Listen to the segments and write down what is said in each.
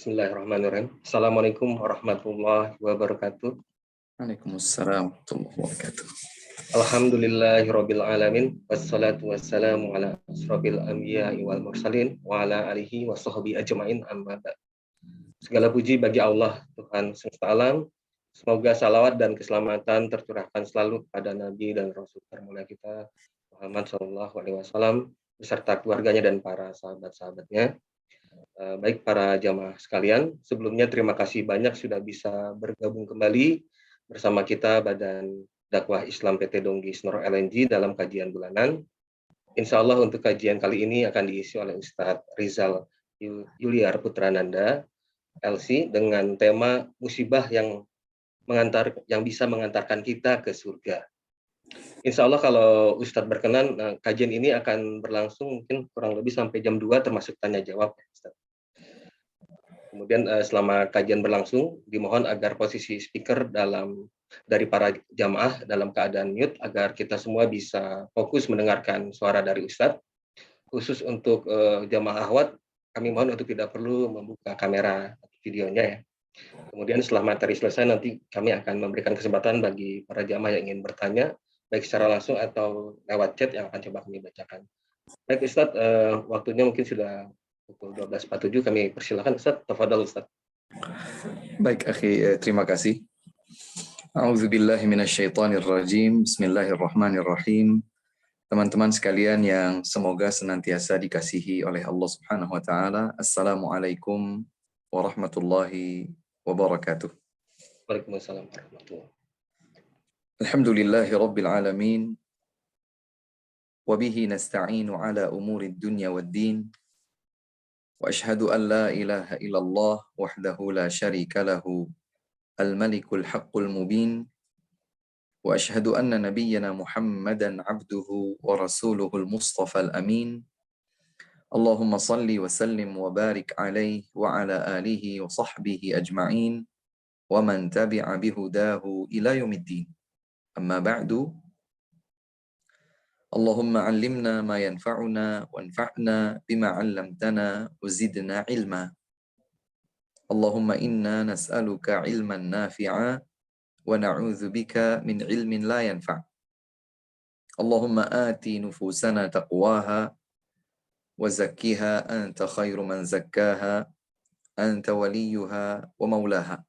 Bismillahirrahmanirrahim. Assalamualaikum warahmatullahi wabarakatuh. Waalaikumsalam warahmatullahi wabarakatuh. Alhamdulillahirabbil alamin wassalatu wassalamu ala asrofil anbiya'i wal mursalin wa ala alihi washabbihi ajmain amma ba'd. Segala puji bagi Allah Tuhan semesta alam. Semoga salawat dan keselamatan tercurahkan selalu pada Nabi dan Rasul termulia kita Muhammad SAW beserta keluarganya dan para sahabat-sahabatnya. Baik para jamaah sekalian, sebelumnya terima kasih banyak sudah bisa bergabung kembali bersama kita Badan Dakwah Islam PT Donggi Snor LNG dalam kajian bulanan. Insya Allah untuk kajian kali ini akan diisi oleh Ustadz Rizal Yuliar Putrananda, LC, dengan tema musibah yang bisa mengantarkan kita ke surga. Insya Allah kalau Ustadz berkenan, kajian ini akan berlangsung mungkin kurang lebih sampai jam 2 termasuk tanya jawab. Ustadz. Kemudian selama kajian berlangsung, dimohon agar posisi speaker dari para jamaah dalam keadaan mute agar kita semua bisa fokus mendengarkan suara dari Ustadz. Khusus untuk jamaah ahwat, kami mohon untuk tidak perlu membuka kamera atau videonya ya. Kemudian setelah materi selesai nanti kami akan memberikan kesempatan bagi para jamaah yang ingin bertanya, baik secara langsung atau lewat chat yang akan coba kami bacakan. Baik Ustadz, waktunya mungkin sudah pukul 12.47, kami persilakan Ustadz. Tafadhal Ustadz. Baik, akhi, terima kasih. A'udzubillahi minasyaitonirrajim. Bismillahirrahmanirrahim. Teman-teman sekalian yang semoga senantiasa dikasihi oleh Allah Subhanahu wa taala. Assalamualaikum warahmatullahi wabarakatuh. Waalaikumsalam warahmatullahi wabarakatuh. Alhamdulillahi rabbil alamin. Wa bihi nasta'inu ala umuri dunya wad-din. وأشهد أن لا إله إلا الله وحده لا شريك له الملك الحق المبين وأشهد أن نبينا محمدا عبده ورسوله المصطفى الأمين اللهم صل وسلم وبارك عليه وعلى آله وصحبه أجمعين ومن تبع بهداه إلى يوم الدين أما بعد اللهم علمنا ما ينفعنا وانفعنا بما علمتنا وزدنا علما اللهم إنا نسألك علما نافعا ونعوذ بك من علم لا ينفع اللهم آت نفوسنا تقواها وزكها أنت خير من زكاها أنت وليها ومولاها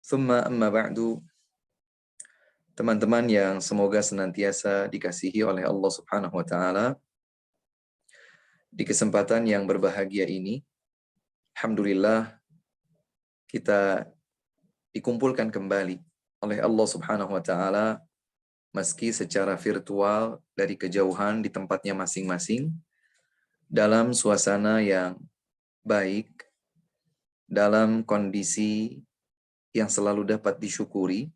ثم أما بعد. Teman-teman yang semoga senantiasa dikasihi oleh Allah Subhanahu wa taala. Di kesempatan yang berbahagia ini, alhamdulillah kita dikumpulkan kembali oleh Allah Subhanahu wa taala meski secara virtual dari kejauhan di tempatnya masing-masing dalam suasana yang baik, dalam kondisi yang selalu dapat disyukuri.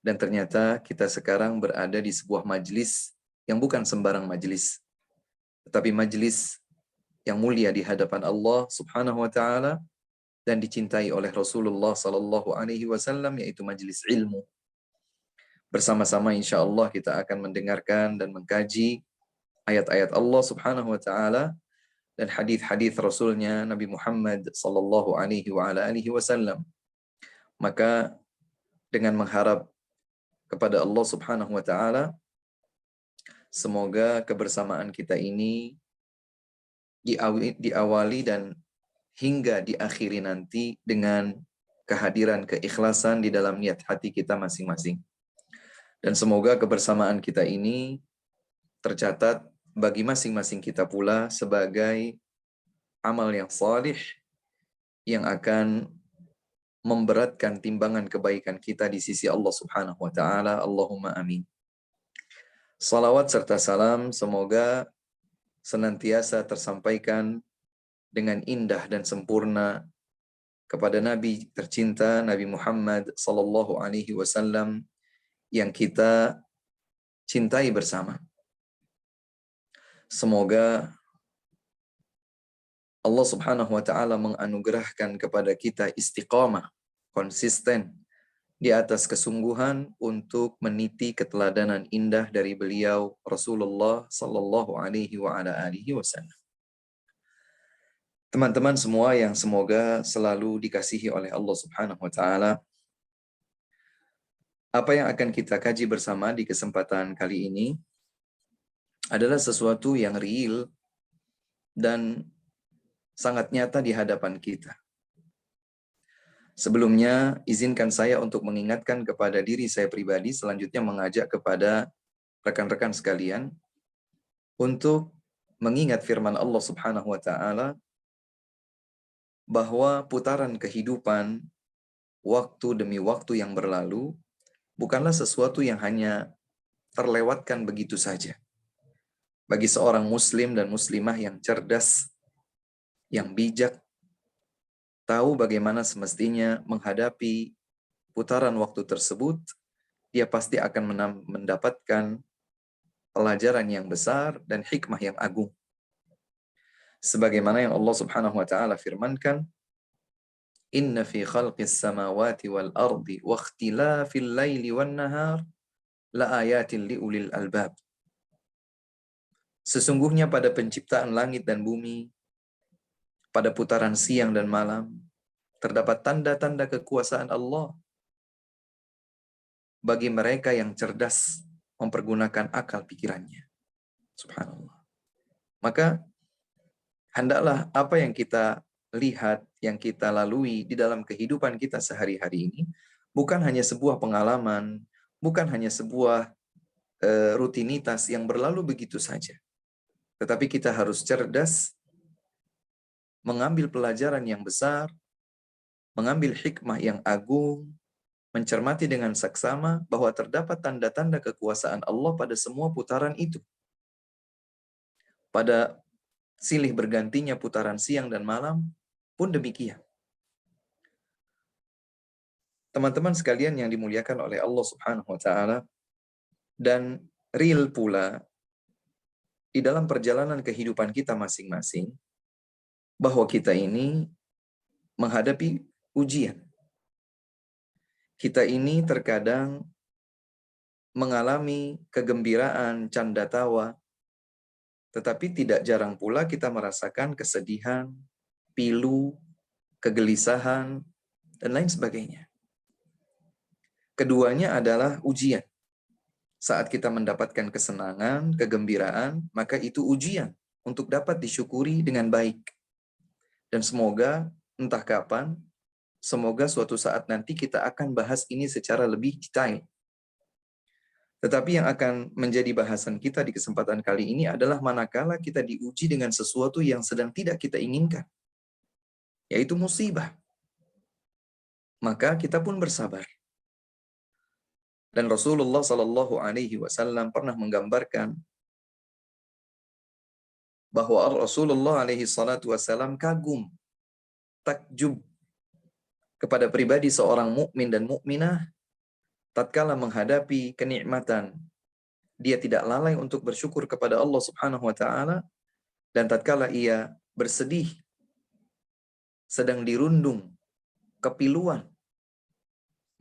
Dan ternyata kita sekarang berada di sebuah majelis yang bukan sembarang majelis, tetapi majelis yang mulia di hadapan Allah Subhanahu wa taala dan dicintai oleh Rasulullah sallallahu alaihi wasallam, yaitu majelis ilmu. Bersama-sama insyaallah kita akan mendengarkan dan mengkaji ayat-ayat Allah Subhanahu wa taala dan hadis-hadis Rasulnya Nabi Muhammad sallallahu alaihi wasallam. Maka dengan mengharap kepada Allah Subhanahu wa taala, semoga kebersamaan kita ini diawali dan hingga diakhiri nanti dengan kehadiran keikhlasan di dalam niat hati kita masing-masing. Dan semoga kebersamaan kita ini tercatat bagi masing-masing kita pula sebagai amal yang salih yang akan memberatkan timbangan kebaikan kita di sisi Allah Subhanahu wa taala. Allahumma amin. Salawat serta salam semoga senantiasa tersampaikan dengan indah dan sempurna kepada Nabi tercinta Nabi Muhammad sallallahu alaihi wasallam yang kita cintai bersama. Semoga Allah Subhanahu wa taala menganugerahkan kepada kita istiqamah, konsisten di atas kesungguhan untuk meniti keteladanan indah dari beliau Rasulullah sallallahu alaihi wasallam. Teman-teman semua yang semoga selalu dikasihi oleh Allah Subhanahu wa taala, apa yang akan kita kaji bersama di kesempatan kali ini adalah sesuatu yang real dan sangat nyata di hadapan kita. Sebelumnya, izinkan saya untuk mengingatkan kepada diri saya pribadi, selanjutnya mengajak kepada rekan-rekan sekalian untuk mengingat firman Allah Subhanahu wa taala bahwa putaran kehidupan waktu demi waktu yang berlalu bukanlah sesuatu yang hanya terlewatkan begitu saja. Bagi seorang muslim dan muslimah yang cerdas, yang bijak, tahu bagaimana semestinya menghadapi putaran waktu tersebut, dia pasti akan mendapatkan pelajaran yang besar dan hikmah yang agung. Sebagaimana yang Allah Subhanahu wa taala firmankan, "Inna fi khalqis samawati wal ardi wa ikhtilafil laili wan nahar la ayatin liulil albab." Sesungguhnya pada penciptaan langit dan bumi, pada putaran siang dan malam, terdapat tanda-tanda kekuasaan Allah bagi mereka yang cerdas mempergunakan akal pikirannya. Subhanallah. Maka hendaklah apa yang kita lihat, yang kita lalui di dalam kehidupan kita sehari-hari ini, bukan hanya sebuah pengalaman, bukan hanya sebuah rutinitas yang berlalu begitu saja. Tetapi kita harus cerdas, mengambil pelajaran yang besar, mengambil hikmah yang agung, mencermati dengan saksama bahwa terdapat tanda-tanda kekuasaan Allah pada semua putaran itu. Pada silih bergantinya putaran siang dan malam pun demikian. Teman-teman sekalian yang dimuliakan oleh Allah Subhanahu wa taala, dan real pula di dalam perjalanan kehidupan kita masing-masing bahwa kita ini menghadapi ujian. Kita ini terkadang mengalami kegembiraan, canda tawa, tetapi tidak jarang pula kita merasakan kesedihan, pilu, kegelisahan, dan lain sebagainya. Keduanya adalah ujian. Saat kita mendapatkan kesenangan, kegembiraan, maka itu ujian untuk dapat disyukuri dengan baik. Dan semoga entah kapan, semoga suatu saat nanti kita akan bahas ini secara lebih detail. Tetapi yang akan menjadi bahasan kita di kesempatan kali ini adalah manakala kita diuji dengan sesuatu yang sedang tidak kita inginkan, yaitu musibah. Maka kita pun bersabar. Dan Rasulullah Shallallahu Alaihi Wasallam pernah menggambarkan bahwa Rasulullah Alaihi Wasallam kagum, takjub kepada pribadi seorang mukmin dan mukminah tatkala menghadapi kenikmatan. Dia tidak lalai untuk bersyukur kepada Allah Subhanahu wa taala, dan tatkala ia bersedih, sedang dirundung kepiluan,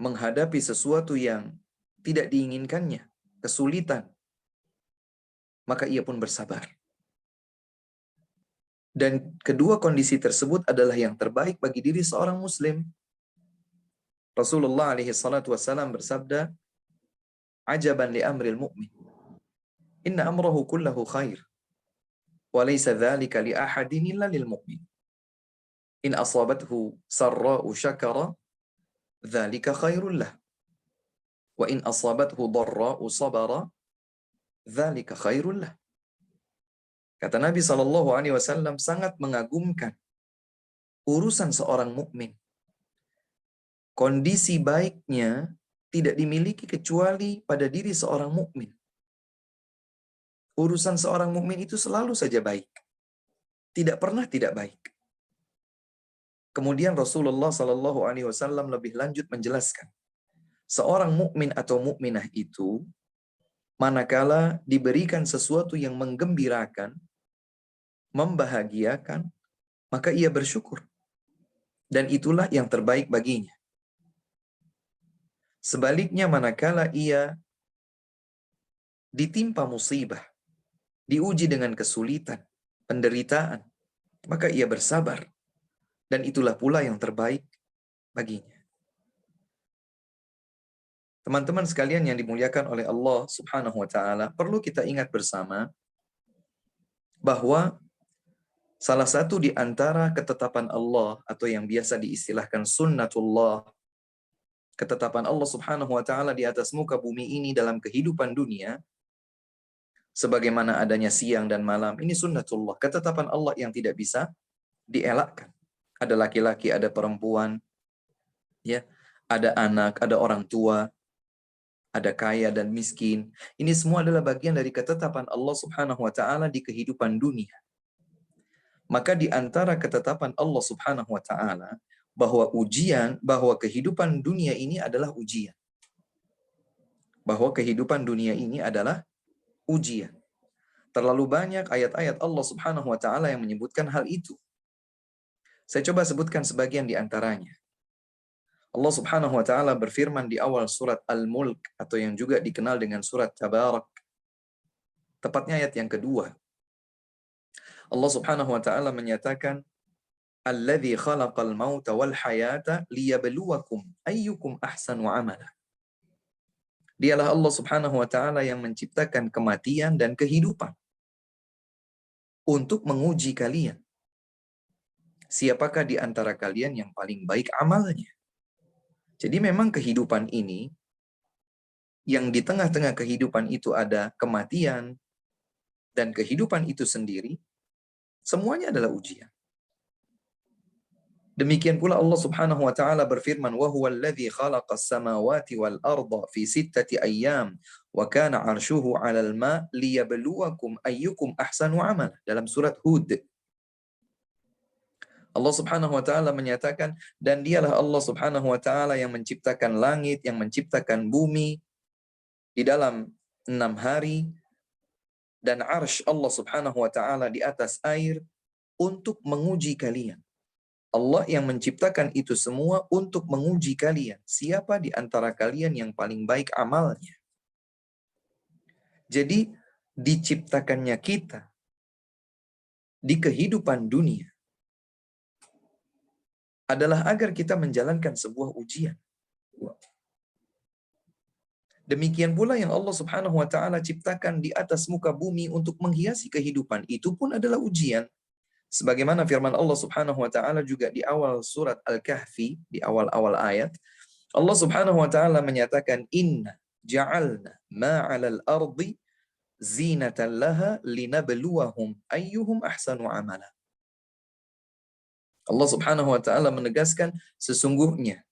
menghadapi sesuatu yang tidak diinginkannya, kesulitan, maka ia pun bersabar. Dan kedua kondisi tersebut adalah yang terbaik bagi diri seorang muslim. Rasulullah alaihi salatu wassalam bersabda, "Ajaban li amril mu'min. Inna amrahu kullahu khair. Wa laysa dhalika li ahadin illa lil mu'min. In asabathu sarra'u syakara, dhalika khairul lah. Wa in asabathu dharra'u sabara, dhalika khairul lah." Kata Nabi SAW sangat mengagumkan urusan seorang mukmin. Kondisi baiknya tidak dimiliki kecuali pada diri seorang mukmin. Urusan seorang mukmin itu selalu saja baik. Tidak pernah tidak baik. Kemudian Rasulullah SAW lebih lanjut menjelaskan, seorang mukmin atau mukminah itu manakala diberikan sesuatu yang menggembirakan, membahagiakan, maka ia bersyukur. Dan itulah yang terbaik baginya. Sebaliknya manakala ia ditimpa musibah, diuji dengan kesulitan, penderitaan, maka ia bersabar. Dan itulah pula yang terbaik baginya. Teman-teman sekalian yang dimuliakan oleh Allah Subhanahu wa taala, perlu kita ingat bersama bahwa salah satu di antara ketetapan Allah atau yang biasa diistilahkan sunnatullah, ketetapan Allah Subhanahu wa taala di atas muka bumi ini dalam kehidupan dunia, sebagaimana adanya siang dan malam, ini sunnatullah, ketetapan Allah yang tidak bisa dielakkan. Ada laki-laki, ada perempuan, ya, ada anak, ada orang tua, ada kaya dan miskin. Ini semua adalah bagian dari ketetapan Allah Subhanahu wa taala di kehidupan dunia. Maka di antara ketetapan Allah Subhanahu wa taala bahwa bahwa kehidupan dunia ini adalah ujian. Bahwa kehidupan dunia ini adalah ujian. Terlalu banyak ayat-ayat Allah Subhanahu wa taala yang menyebutkan hal itu. Saya coba sebutkan sebagian di antaranya. Allah Subhanahu wa taala berfirman di awal surat Al-Mulk atau yang juga dikenal dengan surat Tabarak. Tepatnya ayat yang kedua. Allah Subhanahu wa taala menyatakan, "Alladzi khalaqal mauta wal hayata liyabluwakum ayyukum ahsanu amala." Dialah Allah Subhanahu wa taala yang menciptakan kematian dan kehidupan untuk menguji kalian. Siapakah di antara kalian yang paling baik amalnya? Jadi memang kehidupan ini, yang di tengah-tengah kehidupan itu ada kematian, dan kehidupan itu sendiri, semuanya adalah ujian. Demikian pula Allah Subhanahu wa taala berfirman, "Wa huwal ladzi khalaqas samawati wal arda fi sittati ayyam wa kana 'arshuhu 'alal ma' liyabluwakum ayyukum ahsanu 'amala." Dalam surat Hud. Allah Subhanahu wa taala menyatakan, dan dialah Allah Subhanahu wa taala yang menciptakan langit, yang menciptakan bumi di dalam 6 hari, dan arsy Allah Subhanahu wa taala di atas air untuk menguji kalian. Allah yang menciptakan itu semua untuk menguji kalian. Siapa di antara kalian yang paling baik amalnya? Jadi diciptakannya kita di kehidupan dunia adalah agar kita menjalankan sebuah ujian. Demikian pula yang Allah Subhanahu wa taala ciptakan di atas muka bumi untuk menghiasi kehidupan, itu pun adalah ujian. Sebagaimana firman Allah Subhanahu wa taala juga di awal surat Al-Kahfi, di awal-awal ayat, Allah Subhanahu wa taala menyatakan, "Inna ja'alna ma 'alal ardi zinatan laha linabluwahum ayyuhum ahsanu amala." Allah Subhanahu wa taala menegaskan, sesungguhnya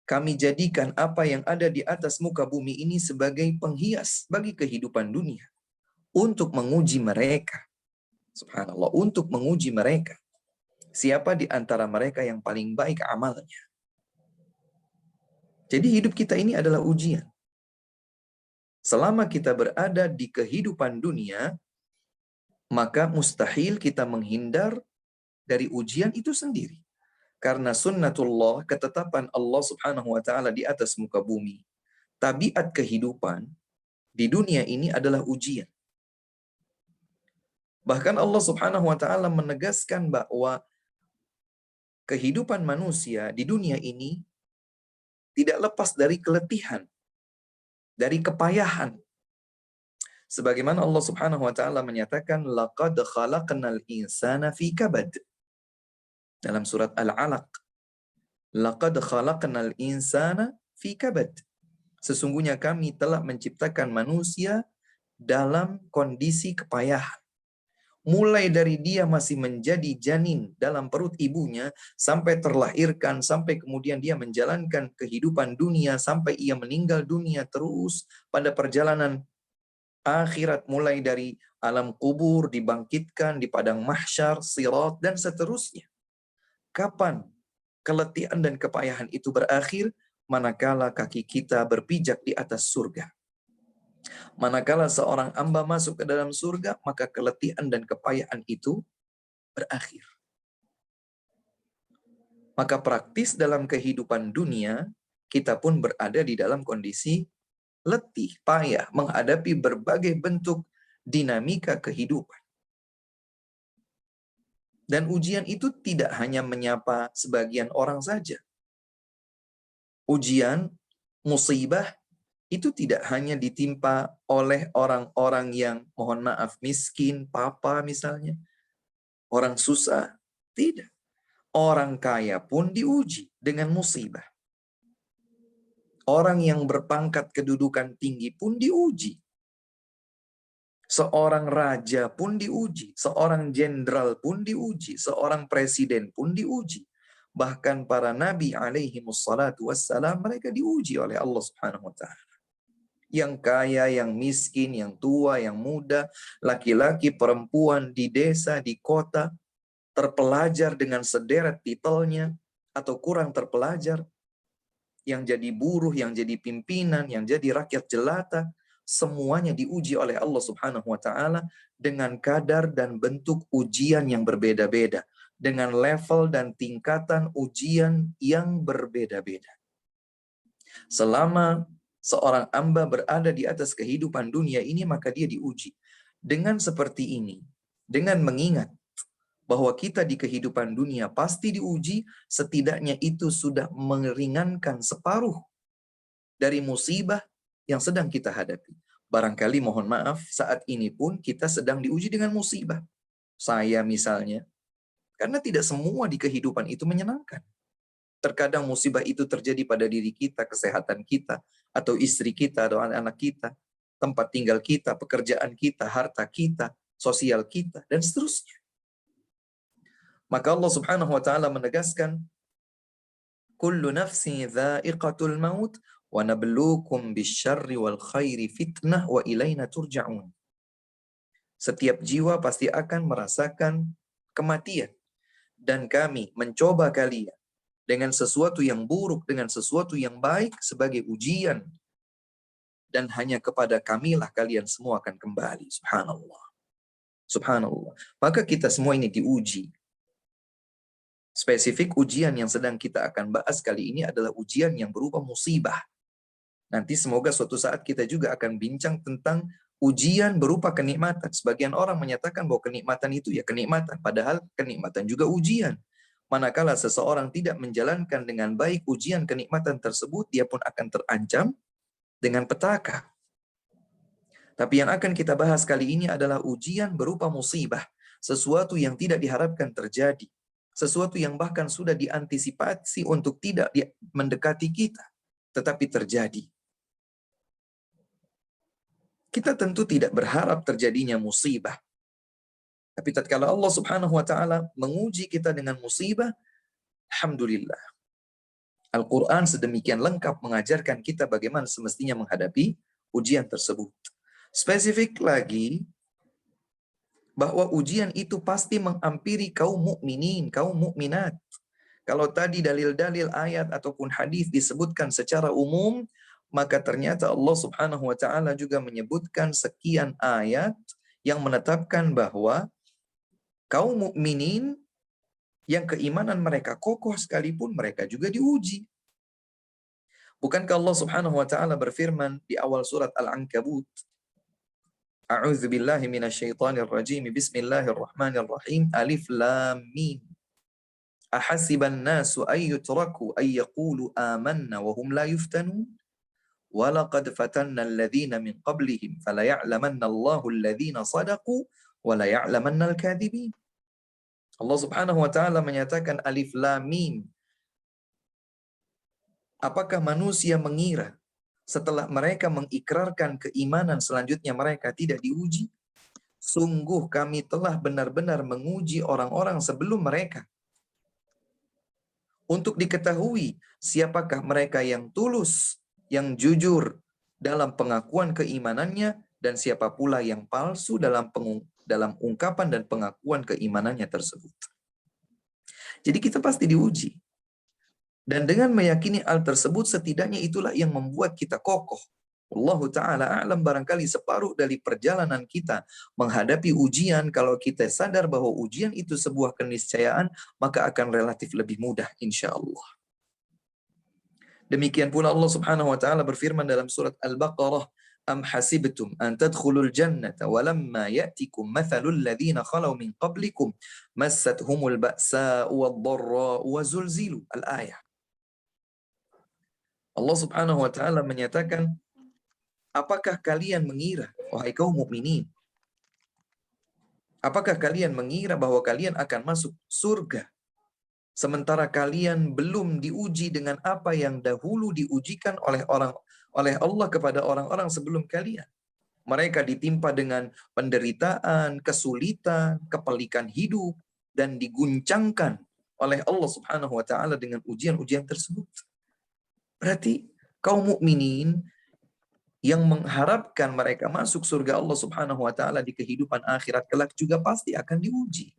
kami jadikan apa yang ada di atas muka bumi ini sebagai penghias bagi kehidupan dunia untuk menguji mereka. Subhanallah, untuk menguji mereka. Siapa di antara mereka yang paling baik amalnya? Jadi hidup kita ini adalah ujian. Selama kita berada di kehidupan dunia, maka mustahil kita menghindar dari ujian itu sendiri. Karena sunnatullah, ketetapan Allah Subhanahu wa taala di atas muka bumi, tabiat kehidupan di dunia ini adalah ujian. Bahkan Allah Subhanahu wa taala menegaskan bahwa kehidupan manusia di dunia ini tidak lepas dari keletihan, dari kepayahan. Sebagaimana Allah Subhanahu wa taala menyatakan, "Laqad khalaqnal insana fi kabad." Dalam surat Al-Alaq, "Laqad khalaqnal insana fi kabad." Sesungguhnya kami telah menciptakan manusia dalam kondisi kepayahan. Mulai dari dia masih menjadi janin dalam perut ibunya, sampai terlahirkan, sampai kemudian dia menjalankan kehidupan dunia, sampai ia meninggal dunia, terus pada perjalanan akhirat, mulai dari alam kubur, dibangkitkan di padang mahsyar, sirat, dan seterusnya. Kapan keletihan dan kepayahan itu berakhir? Manakala kaki kita berpijak di atas surga. Manakala seorang hamba masuk ke dalam surga, maka keletihan dan kepayahan itu berakhir. Maka praktis dalam kehidupan dunia, kita pun berada di dalam kondisi letih, payah, menghadapi berbagai bentuk dinamika kehidupan. Dan ujian itu tidak hanya menyapa sebagian orang saja. Ujian, musibah, itu tidak hanya ditimpa oleh orang-orang yang, mohon maaf, miskin, papa misalnya, orang susah. Tidak. Orang kaya pun diuji dengan musibah. Orang yang berpangkat kedudukan tinggi pun diuji. Seorang raja pun diuji, seorang jenderal pun diuji, seorang presiden pun diuji. Bahkan para nabi alaihi wassalatu wassalam, mereka diuji oleh Allah Subhanahu wa taala. Yang kaya, yang miskin, yang tua, yang muda, laki-laki, perempuan, di desa, di kota, terpelajar dengan sederet titelnya, atau kurang terpelajar, yang jadi buruh, yang jadi pimpinan, yang jadi rakyat jelata, semuanya diuji oleh Allah Subhanahu wa taala dengan kadar dan bentuk ujian yang berbeda-beda, dengan level dan tingkatan ujian yang berbeda-beda. Selama seorang hamba berada di atas kehidupan dunia ini, maka dia diuji. Dengan seperti ini, dengan mengingat bahwa kita di kehidupan dunia pasti diuji, setidaknya itu sudah meringankan separuh dari musibah yang sedang kita hadapi. Barangkali mohon maaf, saat ini pun kita sedang diuji dengan musibah. Saya misalnya, karena tidak semua di kehidupan itu menyenangkan. Terkadang musibah itu terjadi pada diri kita, kesehatan kita, atau istri kita, atau anak-anak kita, tempat tinggal kita, pekerjaan kita, harta kita, sosial kita, dan seterusnya. Maka Allah Subhanahu wa taala menegaskan, kullu nafsin dha'iqatul maut wa nabluukum bisyarri wal khairi fitnah wa ilaina turja'un. Setiap jiwa pasti akan merasakan kematian, dan kami mencoba kalian dengan sesuatu yang buruk, dengan sesuatu yang baik sebagai ujian, dan hanya kepada kamilah kalian semua akan kembali. Subhanallah. Subhanallah. Maka kita semua ini diuji. Spesifik ujian yang sedang kita akan bahas kali ini adalah ujian yang berupa musibah. Nanti semoga suatu saat kita juga akan bincang tentang ujian berupa kenikmatan. Sebagian orang menyatakan bahwa kenikmatan itu ya kenikmatan, padahal kenikmatan juga ujian. Manakala seseorang tidak menjalankan dengan baik ujian kenikmatan tersebut, dia pun akan terancam dengan petaka. Tapi yang akan kita bahas kali ini adalah ujian berupa musibah. Sesuatu yang tidak diharapkan terjadi. Sesuatu yang bahkan sudah diantisipasi untuk tidak mendekati kita, tetapi terjadi. Kita tentu tidak berharap terjadinya musibah. Tapi tatkala Allah Subhanahu wa taala menguji kita dengan musibah, alhamdulillah. Al-Quran sedemikian lengkap mengajarkan kita bagaimana semestinya menghadapi ujian tersebut. Spesifik lagi, bahwa ujian itu pasti menghampiri kaum mukminin, kaum mukminat. Kalau tadi dalil-dalil ayat ataupun hadis disebutkan secara umum, maka ternyata Allah Subhanahu wa taala juga menyebutkan sekian ayat yang menetapkan bahwa kaum mukminin yang keimanan mereka kokoh sekalipun mereka juga diuji. Bukankah Allah Subhanahu wa taala berfirman di awal surat Al-Ankabut, A'udzu billahi minasyaitonir rajim. Bismillahirrahmanirrahim. Alif lam mim. Ahasiban nasu ay yutraku ay yaqulu amanna wa hum la yuftanun. Wa laqad fatanna alladhina min qablihim fala ya'lamanna Allahu alladhina sadaqu wa la ya'lamanna al-kadhibin. Allah Subhanahu wa taala menyatakan alif lam mim. Apakah manusia mengira setelah mereka mengikrarkan keimanan selanjutnya mereka tidak diuji? Sungguh kami telah benar-benar menguji orang-orang sebelum mereka, untuk diketahui siapakah mereka yang tulus, yang jujur dalam pengakuan keimanannya, dan siapa pula yang palsu dalam ungkapan dan pengakuan keimanannya tersebut. Jadi kita pasti diuji. Dan dengan meyakini hal tersebut, setidaknya itulah yang membuat kita kokoh. Wallahu ta'ala a'lam, barangkali separuh dari perjalanan kita menghadapi ujian, kalau kita sadar bahwa ujian itu sebuah keniscayaan, maka akan relatif lebih mudah insya Allah. Demikian pula Allah Subhanahu wa ta'ala berfirman dalam surat Al-Baqarah Am hasibtum an tadkhulul jannata walamma ya'tikum mathalul ladzina khalau min qablikum massathumul ba'sa'u wad-dharra'u wa zulzilu. Al-ayah. Allah Subhanahu wa taala menyatakan, apakah kalian mengira, wahai kaum mukminin, apakah kalian mengira bahwa kalian akan masuk surga sementara kalian belum diuji dengan apa yang dahulu diujikan oleh Allah kepada orang-orang sebelum kalian? Mereka ditimpa dengan penderitaan, kesulitan, kepelikan hidup, dan diguncangkan oleh Allah Subhanahu wa taala dengan ujian-ujian tersebut. Berarti kaum mukminin yang mengharapkan mereka masuk surga Allah Subhanahu wa taala di kehidupan akhirat kelak juga pasti akan diuji.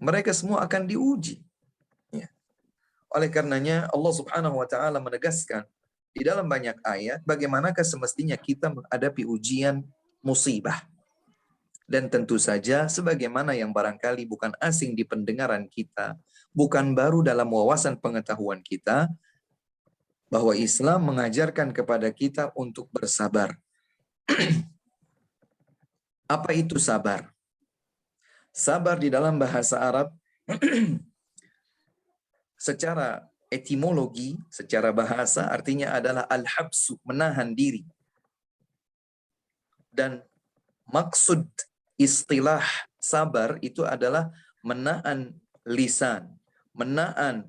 Mereka semua akan diuji. Ya. Oleh karenanya Allah Subhanahu wa taala menegaskan di dalam banyak ayat bagaimanakah semestinya kita menghadapi ujian musibah. Dan tentu saja sebagaimana yang barangkali bukan asing di pendengaran kita, bukan baru dalam wawasan pengetahuan kita, bahwa Islam mengajarkan kepada kita untuk bersabar. Apa itu sabar? Sabar di dalam bahasa Arab secara etimologi, secara bahasa artinya adalah al-habsu, menahan diri. Dan maksud istilah sabar itu adalah menahan lisan, menahan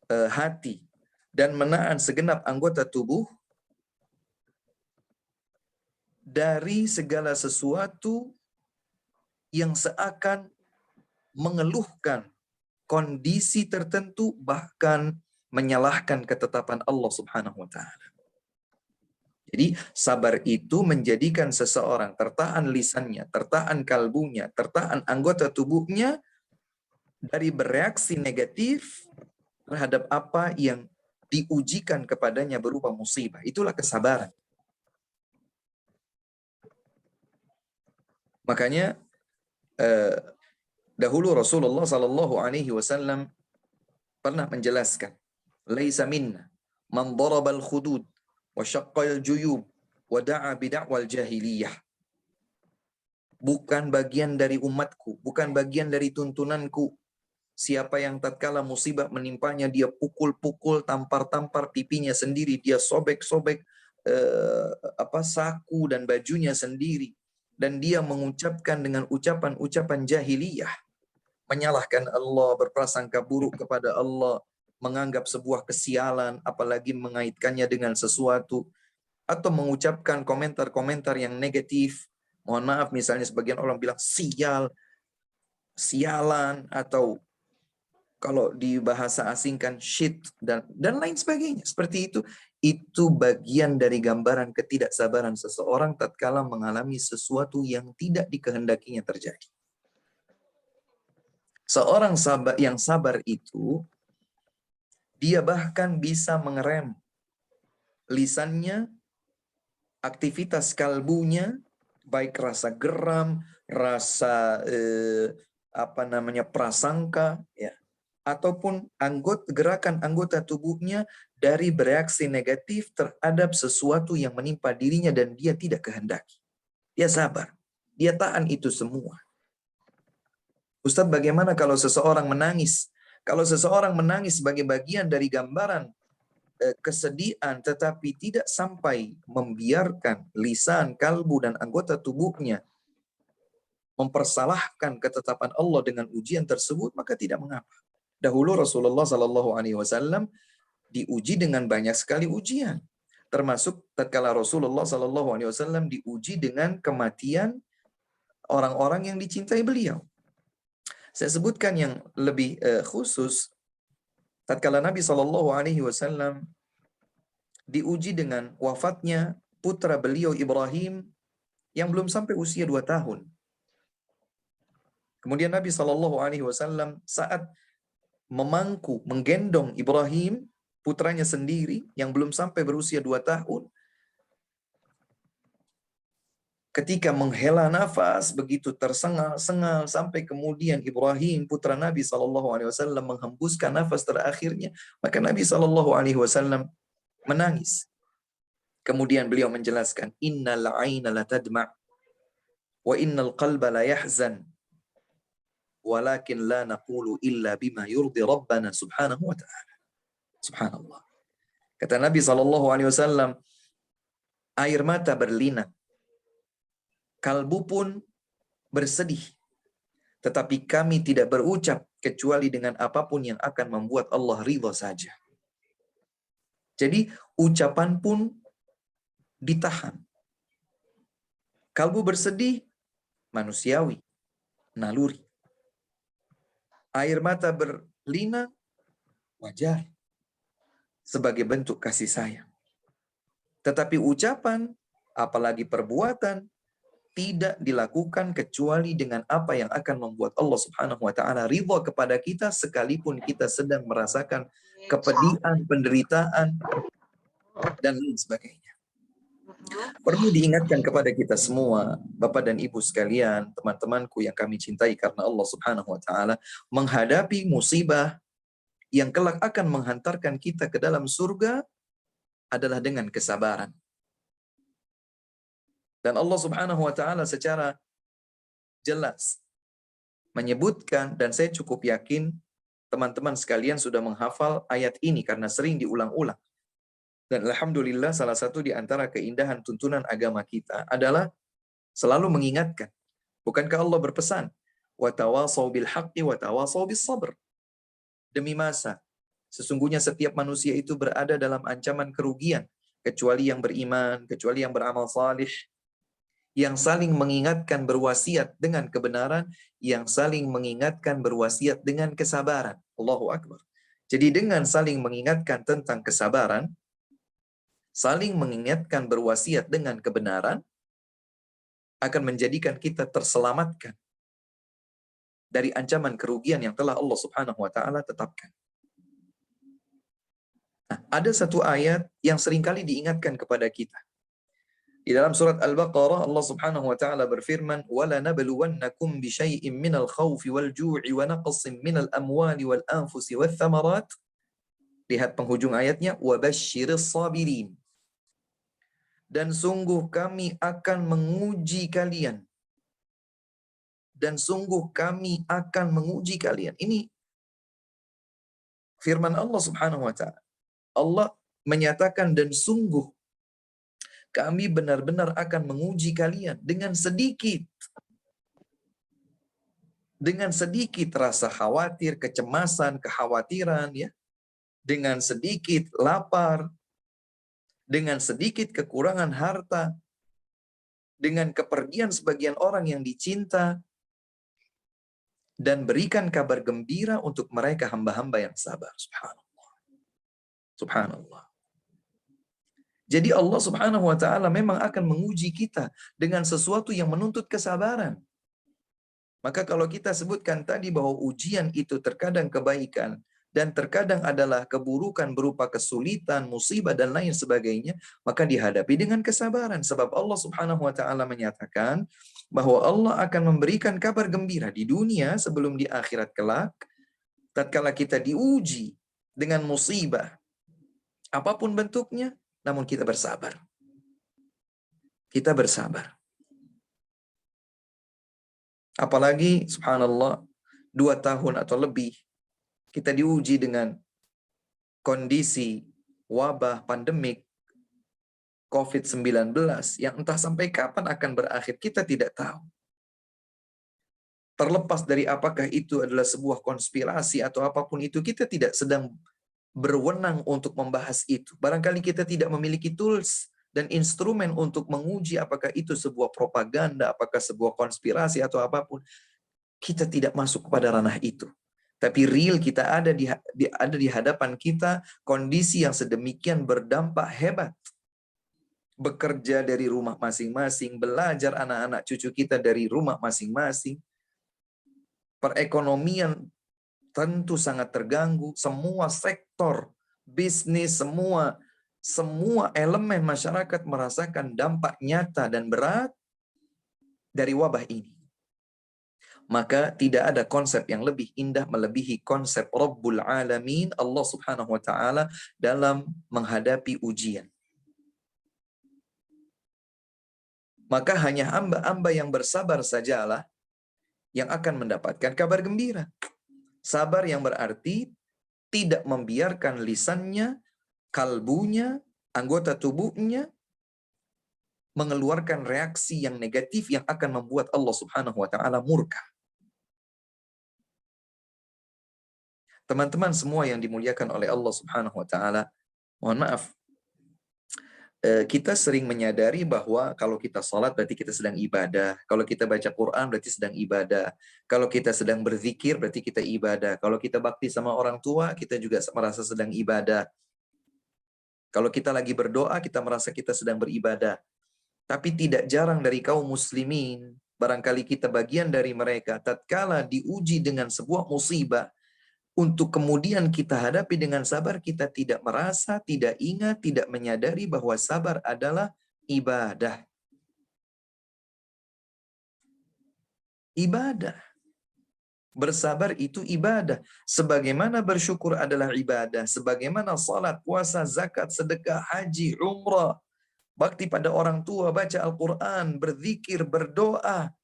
hati, dan menahan segenap anggota tubuh dari segala sesuatu yang seakan mengeluhkan kondisi tertentu, bahkan menyalahkan ketetapan Allah Subhanahu wa taala. Jadi sabar itu menjadikan seseorang tertahan lisannya, tertahan kalbunya, tertahan anggota tubuhnya dari bereaksi negatif terhadap apa yang diujikan kepadanya berupa musibah. Itulah kesabaran. Makanya dahulu Rasulullah Sallallahu Alaihi Wasallam pernah menjelaskan, "Laisa minna man darabal khudud wa syaqqal juyub wa da'a bid'awal jahiliyah." Bukan bagian dari umatku, bukan bagian dari tuntunanku siapa yang tatkala musibah menimpanya dia pukul-pukul, tampar-tampar pipinya sendiri, dia sobek-sobek saku dan bajunya sendiri, dan dia mengucapkan dengan ucapan-ucapan jahiliyah, menyalahkan Allah, berprasangka buruk kepada Allah, menganggap sebuah kesialan, apalagi mengaitkannya dengan sesuatu, atau mengucapkan komentar-komentar yang negatif. Mohon maaf, misalnya sebagian orang bilang sial, sialan, atau kalau di bahasa asing kan shit, dan lain sebagainya. Seperti itu bagian dari gambaran ketidaksabaran seseorang tatkala mengalami sesuatu yang tidak dikehendakinya terjadi. Seorang yang sabar itu, dia bahkan bisa mengerem lisannya, aktivitas kalbunya, baik rasa geram, rasa prasangka, ya, ataupun gerakan anggota tubuhnya dari bereaksi negatif terhadap sesuatu yang menimpa dirinya dan dia tidak kehendaki. Dia sabar, dia tahan itu semua. Ustadz, bagaimana kalau seseorang menangis? Kalau seseorang menangis sebagai bagian dari gambaran kesedihan, tetapi tidak sampai membiarkan lisan, kalbu, dan anggota tubuhnya mempersalahkan ketetapan Allah dengan ujian tersebut, maka tidak mengapa. Dahulu Rasulullah Sallallahu Alaihi Wasallam diuji dengan banyak sekali ujian, termasuk tatkala Rasulullah Sallallahu Alaihi Wasallam diuji dengan kematian orang-orang yang dicintai beliau. Saya sebutkan yang lebih khusus, tatkala Nabi Sallallahu Alaihi Wasallam diuji dengan wafatnya putra beliau Ibrahim yang belum sampai usia 2 tahun. Kemudian Nabi Sallallahu Alaihi Wasallam saat menggendong Ibrahim, putranya sendiri yang belum sampai berusia 2 tahun, ketika menghela nafas begitu tersengal-sengal sampai kemudian Ibrahim putra Nabi SAW menghembuskan nafas terakhirnya, maka Nabi SAW menangis. Kemudian beliau menjelaskan, innal aina la tadma' wa innal qalba la yahzan walakin la naqulu illa bima yurdi rabbana subhanahu wa ta'ala. Subhanallah. Kata Nabi SAW, air mata berlinang, kalbu pun bersedih, tetapi kami tidak berucap kecuali dengan apapun yang akan membuat Allah ridha saja. Jadi ucapan pun ditahan. Kalbu bersedih, manusiawi, naluri. Air mata berlinang, wajar, sebagai bentuk kasih sayang. Tetapi ucapan, apalagi perbuatan, tidak dilakukan kecuali dengan apa yang akan membuat Allah Subhanahu wa taala ridha kepada kita, sekalipun kita sedang merasakan kepedihan, penderitaan, dan lain sebagainya. Perlu diingatkan kepada kita semua, Bapak dan Ibu sekalian, teman-temanku yang kami cintai karena Allah Subhanahu wa taala, menghadapi musibah yang kelak akan menghantarkan kita ke dalam surga adalah dengan kesabaran. Dan Allah Subhanahu wa taala secara jelas menyebutkan, dan saya cukup yakin teman-teman sekalian sudah menghafal ayat ini karena sering diulang-ulang. Dan alhamdulillah salah satu di antara keindahan tuntunan agama kita adalah selalu mengingatkan. Bukankah Allah berpesan, wa tawasau bil haqqi wa tawasau bis sabr. Demi masa, sesungguhnya setiap manusia itu berada dalam ancaman kerugian, kecuali yang beriman, kecuali yang beramal salih, yang saling mengingatkan berwasiat dengan kebenaran, yang saling mengingatkan berwasiat dengan kesabaran. Allahu Akbar. Jadi dengan saling mengingatkan tentang kesabaran, saling mengingatkan berwasiat dengan kebenaran, akan menjadikan kita terselamatkan dari ancaman kerugian yang telah Allah Subhanahu wa taala tetapkan. Nah, ada satu ayat yang seringkali diingatkan kepada kita. Di dalam surat Al-Baqarah Allah Subhanahu wa taala berfirman, "Wala nabluwannakum bisyai'im minal khaufi wal ju'i wa naqsin minal amwali wal anfusi wath thamarat." Lihat penghujung ayatnya, "Wa basyyiris sabirin." Dan sungguh kami akan menguji kalian. Dan sungguh kami akan menguji kalian. Ini firman Allah Subhanahu wa taala. Allah menyatakan, dan sungguh kami benar-benar akan menguji kalian dengan sedikit. Dengan sedikit rasa khawatir, kecemasan, kekhawatiran, ya. Dengan sedikit lapar, dengan sedikit kekurangan harta, dengan kepergian sebagian orang yang dicinta, dan berikan kabar gembira untuk mereka hamba-hamba yang sabar. Subhanallah. Subhanallah. Jadi Allah Subhanahu wa taala memang akan menguji kita dengan sesuatu yang menuntut kesabaran. Maka kalau kita sebutkan tadi bahwa ujian itu terkadang kebaikan dan terkadang adalah keburukan berupa kesulitan, musibah dan lain sebagainya, maka dihadapi dengan kesabaran. Sebab Allah Subhanahu wa taala menyatakan bahwa Allah akan memberikan kabar gembira di dunia sebelum di akhirat kelak, tatkala kita diuji dengan musibah apapun bentuknya, namun kita bersabar. Kita bersabar. Apalagi, subhanallah, 2 tahun atau lebih, kita diuji dengan kondisi wabah pandemik COVID-19 yang entah sampai kapan akan berakhir, kita tidak tahu. Terlepas dari apakah itu adalah sebuah konspirasi atau apapun itu, kita tidak sedang berwenang untuk membahas itu. Barangkali kita tidak memiliki tools dan instrumen untuk menguji apakah itu sebuah propaganda, apakah sebuah konspirasi atau apapun. Kita tidak masuk kepada ranah itu. Tapi real kita ada di hadapan kita kondisi yang sedemikian berdampak hebat. Bekerja dari rumah masing-masing, belajar anak-anak cucu kita dari rumah masing-masing. Perekonomian tentu sangat terganggu, semua sektor bisnis, semua elemen masyarakat merasakan dampak nyata dan berat dari wabah ini. Maka tidak ada konsep yang lebih indah melebihi konsep Rabbul Alamin, Allah Subhanahu wa taala, dalam menghadapi ujian. Maka hanya hamba-hamba yang bersabar sajalah yang akan mendapatkan kabar gembira. Sabar yang berarti tidak membiarkan lisannya, kalbunya, anggota tubuhnya mengeluarkan reaksi yang negatif yang akan membuat Allah Subhanahu wa taala murka. Teman-teman semua yang dimuliakan oleh Allah Subhanahu wa taala, mohon maaf, kita sering menyadari bahwa kalau kita sholat berarti kita sedang ibadah. Kalau kita baca Quran berarti sedang ibadah. Kalau kita sedang berzikir berarti kita ibadah. Kalau kita bakti sama orang tua, kita juga merasa sedang ibadah. Kalau kita lagi berdoa, kita merasa kita sedang beribadah. Tapi tidak jarang dari kaum muslimin, barangkali kita bagian dari mereka, tatkala diuji dengan sebuah musibah, untuk kemudian kita hadapi dengan sabar, kita tidak merasa, tidak ingat, tidak menyadari bahwa sabar adalah ibadah. Ibadah. Bersabar itu ibadah. Sebagaimana bersyukur adalah ibadah. Sebagaimana salat, puasa, zakat, sedekah, haji, umrah, bakti pada orang tua, baca Al-Quran, berzikir, berdoa,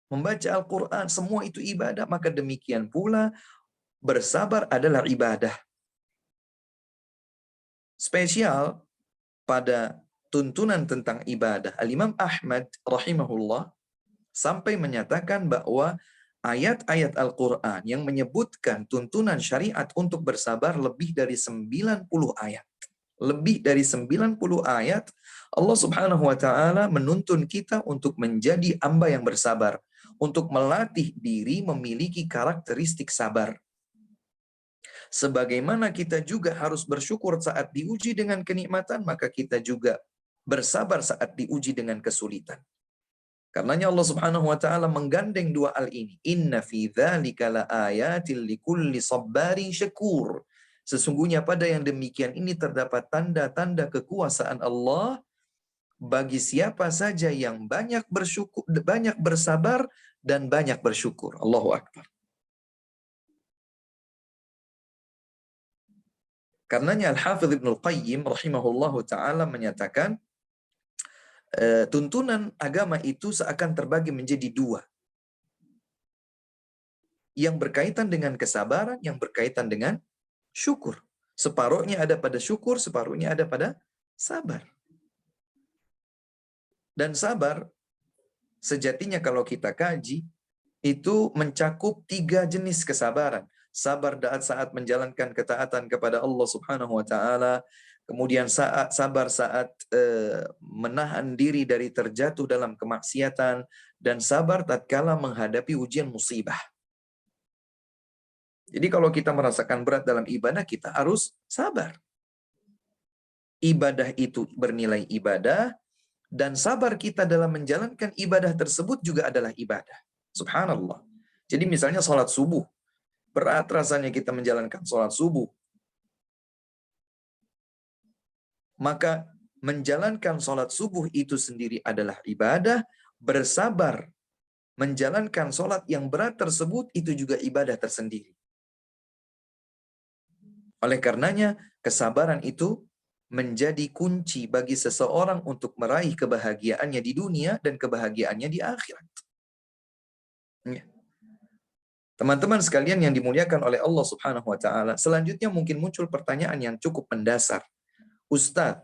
membaca Al-Quran, semua itu ibadah. Maka demikian pula bersabar adalah ibadah. Spesial pada tuntunan tentang ibadah. Al-Imam Ahmad rahimahullah sampai menyatakan bahwa ayat-ayat Al-Quran yang menyebutkan tuntunan syariat untuk bersabar lebih dari 90 ayat. Lebih dari 90 ayat Allah Subhanahu wa taala menuntun kita untuk menjadi hamba yang bersabar, untuk melatih diri memiliki karakteristik sabar. Sebagaimana kita juga harus bersyukur saat diuji dengan kenikmatan, maka kita juga bersabar saat diuji dengan kesulitan. Karenanya Allah Subhanahu wa taala menggandeng dua hal ini. Inna fi dzalika laayatil likulli sabbarin syakur. Sesungguhnya pada yang demikian ini terdapat tanda-tanda kekuasaan Allah bagi siapa saja yang banyak bersyukur, banyak bersabar dan banyak bersyukur. Allahu akbar. Karenanya Al-Hafidz Ibnu Al-Qayyim rahimahullahu taala menyatakan tuntunan agama itu seakan terbagi menjadi dua. Yang berkaitan dengan kesabaran, yang berkaitan dengan syukur. Separuhnya ada pada syukur, separuhnya ada pada sabar. Dan sabar, sejatinya kalau kita kaji, itu mencakup 3 jenis kesabaran. Sabar saat menjalankan ketaatan kepada Allah Subhanahu wa taala, kemudian sabar saat menahan diri dari terjatuh dalam kemaksiatan, dan sabar tatkala menghadapi ujian musibah. Jadi kalau kita merasakan berat dalam ibadah, kita harus sabar. Ibadah itu bernilai ibadah, dan sabar kita dalam menjalankan ibadah tersebut juga adalah ibadah. Subhanallah. Jadi misalnya sholat subuh, berat rasanya kita menjalankan sholat subuh. Maka menjalankan sholat subuh itu sendiri adalah ibadah, bersabar menjalankan sholat yang berat tersebut itu juga ibadah tersendiri. Oleh karenanya, kesabaran itu menjadi kunci bagi seseorang untuk meraih kebahagiaannya di dunia dan kebahagiaannya di akhirat. Ya. Teman-teman sekalian yang dimuliakan oleh Allah Subhanahu wa taala, selanjutnya mungkin muncul pertanyaan yang cukup mendasar. Ustadz,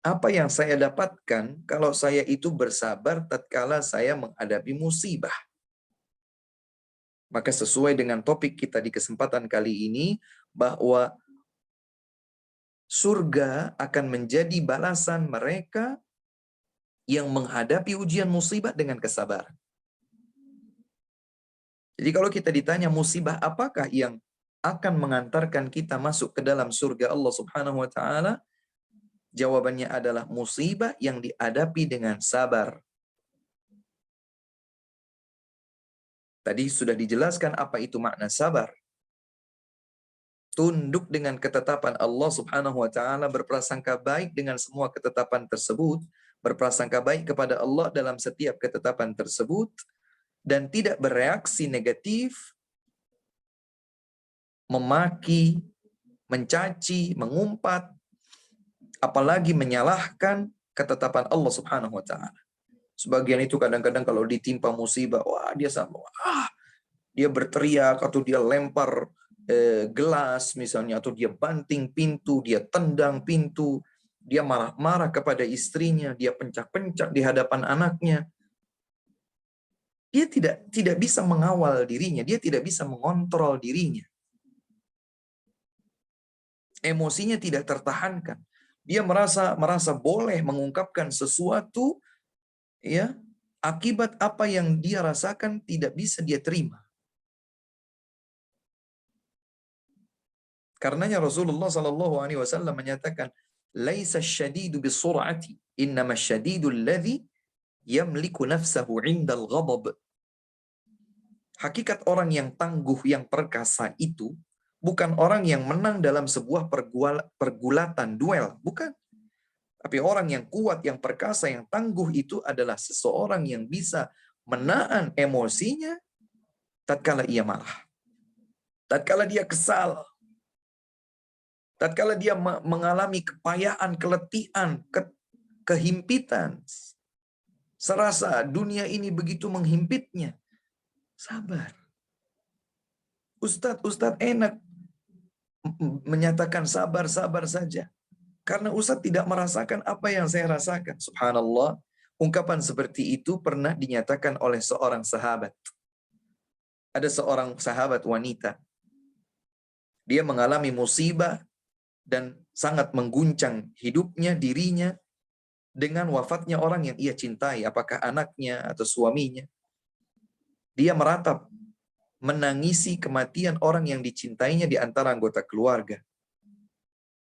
apa yang saya dapatkan kalau saya itu bersabar tatkala saya menghadapi musibah? Maka sesuai dengan topik kita di kesempatan kali ini, bahwa surga akan menjadi balasan mereka yang menghadapi ujian musibah dengan kesabaran. Jadi kalau kita ditanya musibah apakah yang akan mengantarkan kita masuk ke dalam surga Allah Subhanahu wa taala? Jawabannya adalah musibah yang dihadapi dengan sabar. Tadi sudah dijelaskan apa itu makna sabar. Tunduk dengan ketetapan Allah Subhanahu wa taala, berprasangka baik dengan semua ketetapan tersebut, berprasangka baik kepada Allah dalam setiap ketetapan tersebut, dan tidak bereaksi negatif, memaki, mencaci, mengumpat, apalagi menyalahkan ketetapan Allah Subhanahu wa taala. Sebagian itu kadang-kadang kalau ditimpa musibah, wah dia sama, dia berteriak atau dia lempar gelas misalnya, atau dia banting pintu, dia tendang pintu, dia marah-marah kepada istrinya, dia pencak-pencak di hadapan anaknya. Dia tidak bisa mengawal dirinya, dia tidak bisa mengontrol dirinya. Emosinya tidak tertahankan. Dia merasa boleh mengungkapkan sesuatu, ya, akibat apa yang dia rasakan tidak bisa dia terima. Karenanya Rasulullah sallallahu alaihi wasallam menyatakan, "Laisa asy-syadidu bis-sur'ati, innama asy-syadidu alladhi yamliku nafsahu 'indal ghadab." Hakikat orang yang tangguh, yang perkasa itu bukan orang yang menang dalam sebuah pergulatan, duel, bukan. Tapi orang yang kuat, yang perkasa, yang tangguh itu adalah seseorang yang bisa menahan emosinya tatkala ia marah, tatkala dia kesal, tatkala dia mengalami kepayaan, keletihan, kehimpitan, serasa dunia ini begitu menghimpitnya. Sabar. Ustadz enak menyatakan sabar saja. Karena Ustadz tidak merasakan apa yang saya rasakan. Subhanallah, ungkapan seperti itu pernah dinyatakan oleh seorang sahabat. Ada seorang sahabat wanita. Dia mengalami musibah dan sangat mengguncang hidupnya, dirinya, dengan wafatnya orang yang ia cintai, apakah anaknya atau suaminya. Dia meratap, menangisi kematian orang yang dicintainya di antara anggota keluarga.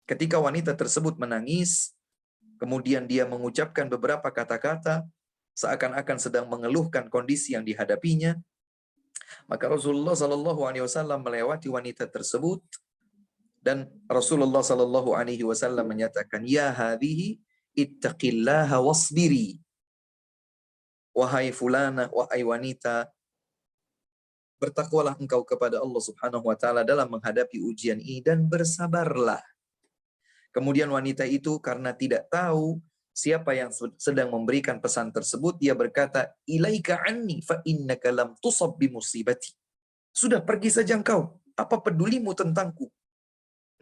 Ketika wanita tersebut menangis, kemudian dia mengucapkan beberapa kata-kata, seakan-akan sedang mengeluhkan kondisi yang dihadapinya, maka Rasulullah Sallallahu Alaihi Wasallam melewati wanita tersebut, dan Rasulullah Sallallahu Alaihi Wasallam menyatakan, "Ya hadhihi, ittaqillaha wasbiri." Wahai fulana, wahai wanita, bertakwalah engkau kepada Allah Subhanahu wa taala dalam menghadapi ujian ini dan bersabarlah. Kemudian wanita itu karena tidak tahu siapa yang sedang memberikan pesan tersebut, dia berkata, "Ilaika anni fa innaka lam tusab bi musibati." Sudah, pergi saja engkau. Apa pedulimu tentangku?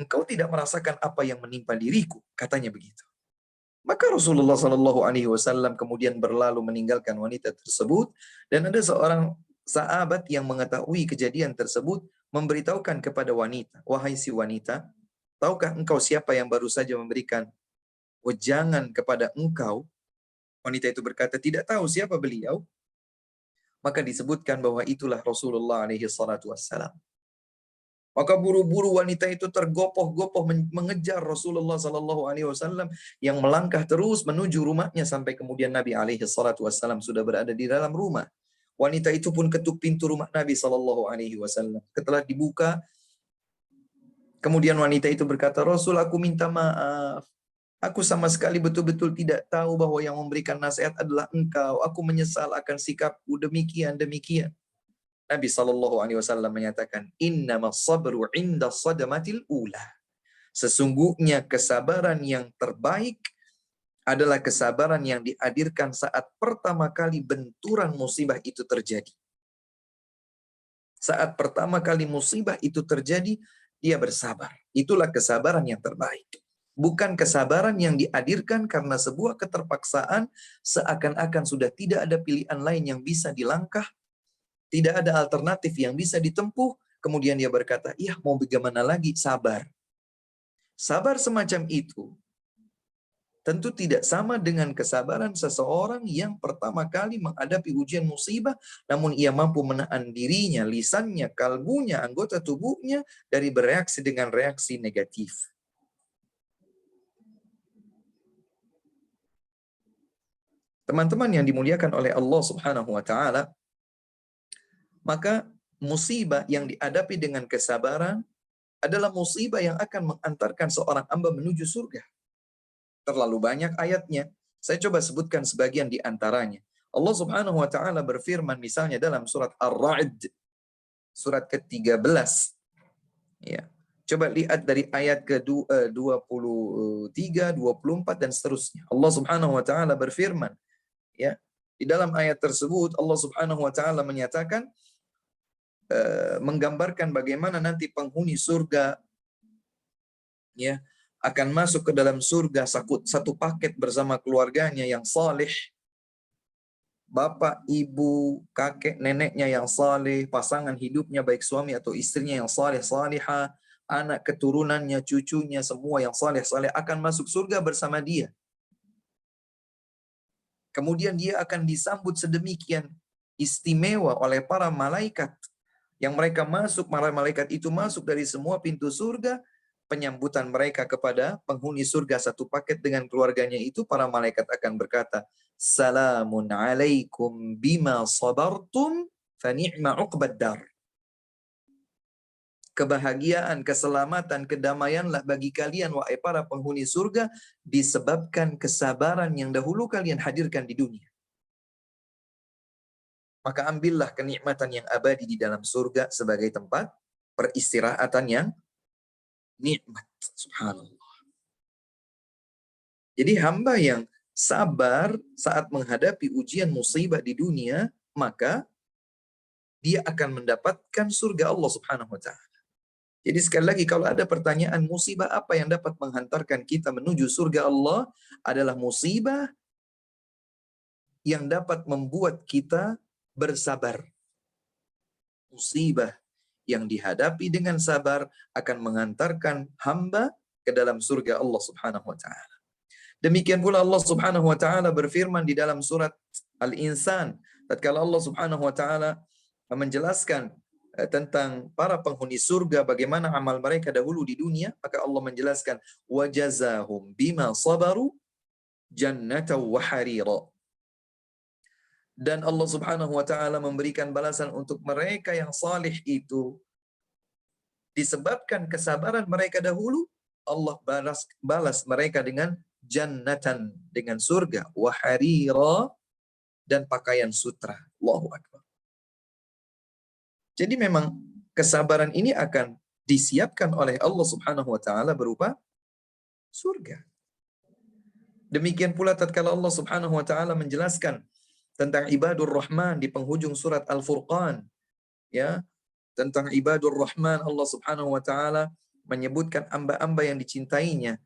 Engkau tidak merasakan apa yang menimpa diriku, katanya begitu. Maka Rasulullah Shallallahu Alaihi Wasallam kemudian berlalu meninggalkan wanita tersebut, dan ada seorang sahabat yang mengetahui kejadian tersebut memberitahukan kepada wanita, "Wahai si wanita, tahukah engkau siapa yang baru saja memberikan wejangan kepada engkau?" Wanita itu berkata, "Tidak tahu siapa beliau." Maka disebutkan bahwa itulah Rasulullah alaihi salatu wassalam. Maka buru-buru wanita itu tergopoh-gopoh mengejar Rasulullah sallallahu alaihi wasallam yang melangkah terus menuju rumahnya, sampai kemudian Nabi alaihi salatu wassalam sudah berada di dalam rumah. Wanita itu pun ketuk pintu rumah Nabi sallallahu alaihi wasallam. Setelah dibuka, kemudian wanita itu berkata, "Rasul, aku minta maaf. Aku sama sekali betul-betul tidak tahu bahwa yang memberikan nasihat adalah engkau. Aku menyesal akan sikapku demikian." Nabi Shallallahu Alaihi Wasallam menyatakan, "Innamas sabru 'inda sadamatil ula." Sesungguhnya kesabaran yang terbaik adalah kesabaran yang dihadirkan saat pertama kali benturan musibah itu terjadi. Saat pertama kali musibah itu terjadi, dia bersabar. Itulah kesabaran yang terbaik. Bukan kesabaran yang dihadirkan karena sebuah keterpaksaan, seakan-akan sudah tidak ada pilihan lain yang bisa dilangkah, tidak ada alternatif yang bisa ditempuh, kemudian dia berkata, "Iya, mau bagaimana lagi?" Sabar. Sabar semacam itu tentu tidak sama dengan kesabaran seseorang yang pertama kali menghadapi ujian musibah, namun ia mampu menahan dirinya, lisannya, kalbunya, anggota tubuhnya dari bereaksi dengan reaksi negatif. Teman-teman yang dimuliakan oleh Allah Subhanahu wa taala, maka musibah yang dihadapi dengan kesabaran adalah musibah yang akan mengantarkan seorang hamba menuju surga. Terlalu banyak ayatnya. Saya coba sebutkan sebagian di antaranya. Allah Subhanahu wa taala berfirman misalnya dalam surat Ar-Ra'd, surat ke-13. Ya. Coba lihat dari ayat ke-23, 24 dan seterusnya. Allah Subhanahu wa taala berfirman, ya. Di dalam ayat tersebut Allah Subhanahu wa taala menyatakan menggambarkan bagaimana nanti penghuni surga, ya, akan masuk ke dalam surga satu paket bersama keluarganya yang saleh, bapak, ibu, kakek, neneknya yang saleh, pasangan hidupnya baik suami atau istrinya yang saleh salihah, anak keturunannya, cucunya semua yang saleh saleh akan masuk surga bersama dia. Kemudian dia akan disambut sedemikian istimewa oleh para malaikat yang mereka masuk, para malaikat itu masuk dari semua pintu surga. Penyambutan mereka kepada penghuni surga satu paket dengan keluarganya itu, para malaikat akan berkata, salamun alaikum bima sabartum fa ni'ma uqbad dar. Kebahagiaan, keselamatan, kedamaianlah bagi kalian wahai para penghuni surga disebabkan kesabaran yang dahulu kalian hadirkan di dunia. Maka ambillah kenikmatan yang abadi di dalam surga sebagai tempat peristirahatan yang nikmat. Subhanallah. Jadi hamba yang sabar saat menghadapi ujian musibah di dunia, maka dia akan mendapatkan surga Allah Subhanahu wa taala. Jadi sekali lagi, kalau ada pertanyaan musibah apa yang dapat menghantarkan kita menuju surga Allah, adalah musibah yang dapat membuat kita bersabar. Musibah yang dihadapi dengan sabar akan mengantarkan hamba ke dalam surga Allah Subhanahu wa taala. Demikian pula Allah Subhanahu wa taala berfirman di dalam surat Al-Insan, tatkala Allah Subhanahu wa taala menjelaskan tentang para penghuni surga, bagaimana amal mereka dahulu di dunia, maka Allah menjelaskan wajazahum bima sabaru jannatan wa harira. Dan Allah Subhanahu wa taala memberikan balasan untuk mereka yang salih itu disebabkan kesabaran mereka dahulu, Allah balas mereka dengan jannatan, dengan surga, wa harira, dan pakaian sutra. Allahu akbar. Jadi memang kesabaran ini akan disiapkan oleh Allah Subhanahu wa taala berupa surga. Demikian pula tatkala Allah Subhanahu wa taala menjelaskan tentang ibadur rahman di penghujung surat Al-Furqan, ya, tentang ibadur rahman, Allah Subhanahu wa taala menyebutkan hamba-hamba yang dicintainya.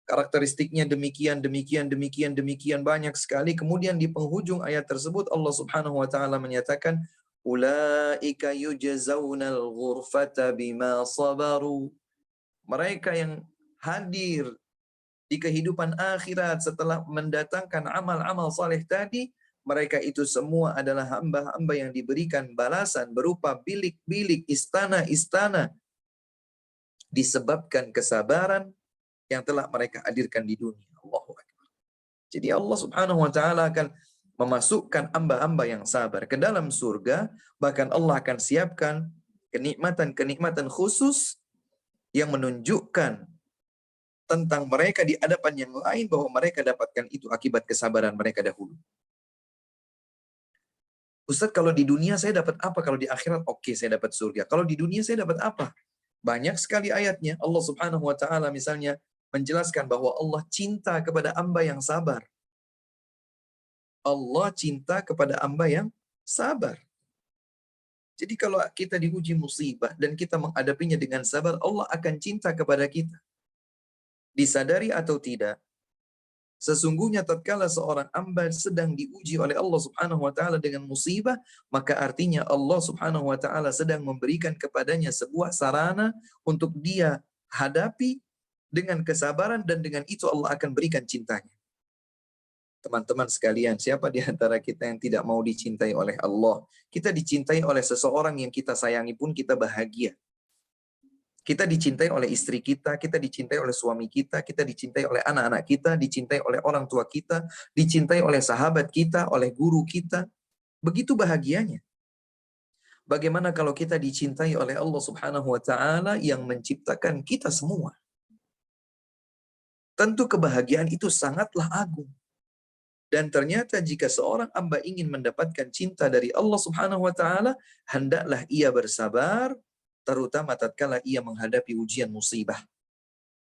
Karakteristiknya demikian banyak sekali. Kemudian di penghujung ayat tersebut Allah Subhanahu wa taala menyatakan ulaika yujzaunal ghurfata bima sabaru. Mereka yang hadir di kehidupan akhirat setelah mendatangkan amal-amal saleh tadi, mereka itu semua adalah hamba-hamba yang diberikan balasan berupa bilik-bilik, istana-istana, disebabkan kesabaran yang telah mereka hadirkan di dunia. Allahu akbar. Jadi Allah Subhanahu wa taala akan memasukkan hamba-hamba yang sabar ke dalam surga, bahkan Allah akan siapkan kenikmatan-kenikmatan khusus yang menunjukkan tentang mereka di hadapan yang lain bahwa mereka dapatkan itu akibat kesabaran mereka dahulu. Ustaz, kalau di dunia saya dapat apa? Kalau di akhirat oke, saya dapat surga. Kalau di dunia saya dapat apa? Banyak sekali ayatnya. Allah Subhanahu wa taala misalnya menjelaskan bahwa Allah cinta kepada hamba yang sabar. Allah cinta kepada hamba yang sabar. Jadi kalau kita diuji musibah dan kita menghadapinya dengan sabar, Allah akan cinta kepada kita. Disadari atau tidak, sesungguhnya tatkala seorang hamba sedang diuji oleh Allah Subhanahu wa taala dengan musibah, maka artinya Allah Subhanahu wa taala sedang memberikan kepadanya sebuah sarana untuk dia hadapi dengan kesabaran, dan dengan itu Allah akan berikan cintanya. Teman-teman sekalian, siapa di antara kita yang tidak mau dicintai oleh Allah? Kita dicintai oleh seseorang yang kita sayangi pun kita bahagia. Kita dicintai oleh istri kita dicintai oleh suami kita dicintai oleh anak-anak kita, dicintai oleh orang tua kita, dicintai oleh sahabat kita, oleh guru kita. Begitu bahagianya. Bagaimana kalau kita dicintai oleh Allah Subhanahu wa taala yang menciptakan kita semua? Tentu kebahagiaan itu sangatlah agung. Dan ternyata jika seorang hamba ingin mendapatkan cinta dari Allah Subhanahu wa taala, hendaklah ia bersabar terutama tatkala ia menghadapi ujian musibah.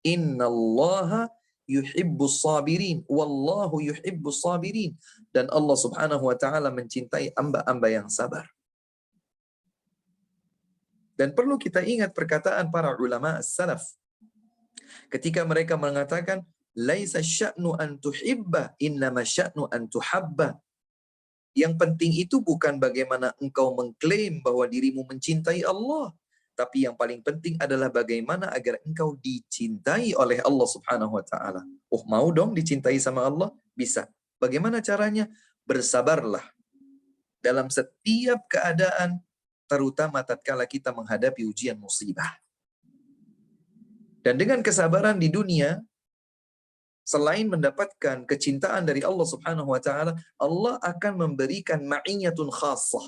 Innallaha yuhibbus sabirin, wallahu yuhibbus sabirin. Dan Allah Subhanahu wa taala mencintai hamba-hamba yang sabar. Dan perlu kita ingat perkataan para ulama as-salaf ketika mereka mengatakan laisa sya'nu an tuhibba innama sya'nu an tuhabba. Yang penting itu bukan bagaimana engkau mengklaim bahwa dirimu mencintai Allah, tapi yang paling penting adalah bagaimana agar engkau dicintai oleh Allah Subhanahu wa taala. Oh, mau dong dicintai sama Allah? Bisa. Bagaimana caranya? Bersabarlah dalam setiap keadaan, terutama tatkala kita menghadapi ujian musibah. Dan dengan kesabaran di dunia, selain mendapatkan kecintaan dari Allah Subhanahu wa taala, Allah akan memberikan ma'iyatun khassah,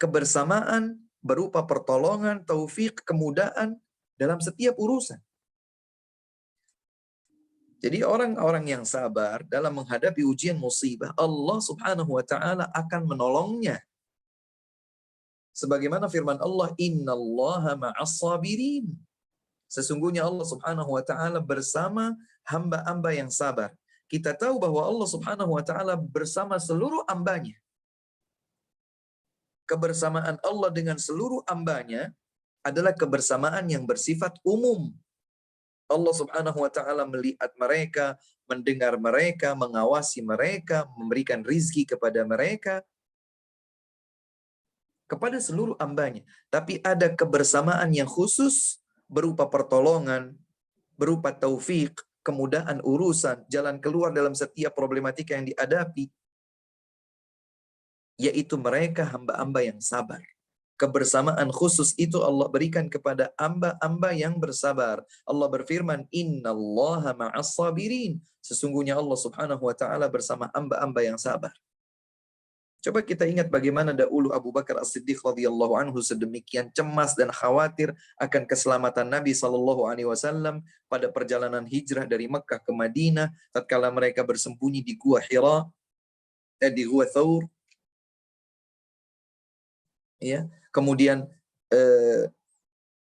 kebersamaan berupa pertolongan, taufik, kemudahan dalam setiap urusan. Jadi orang-orang yang sabar dalam menghadapi ujian musibah, Allah Subhanahu wa taala akan menolongnya. Sebagaimana firman Allah, "Innallaha ma'as sabirin." Sesungguhnya Allah Subhanahu wa taala bersama hamba-hamba yang sabar. Kita tahu bahwa Allah Subhanahu wa taala bersama seluruh hambanya. Kebersamaan Allah dengan seluruh hambanya adalah kebersamaan yang bersifat umum. Allah Subhanahu wa taala melihat mereka, mendengar mereka, mengawasi mereka, memberikan rizki kepada mereka, kepada seluruh hambanya. Tapi ada kebersamaan yang khusus berupa pertolongan, berupa taufik, kemudahan urusan, jalan keluar dalam setiap problematika yang dihadapi, yaitu mereka hamba-hamba yang sabar. Kebersamaan khusus itu Allah berikan kepada hamba-hamba yang bersabar. Allah berfirman, "Innallaha ma'as sabirin." Sesungguhnya Allah Subhanahu wa taala bersama hamba-hamba yang sabar. Coba kita ingat bagaimana dahulu Abu Bakar As-Siddiq radhiyallahu anhu sedemikian cemas dan khawatir akan keselamatan Nabi sallallahu alaihi wasallam pada perjalanan hijrah dari Mekkah ke Madinah tatkala mereka bersembunyi di Gua Hira, di Gua Thawr. Ya, kemudian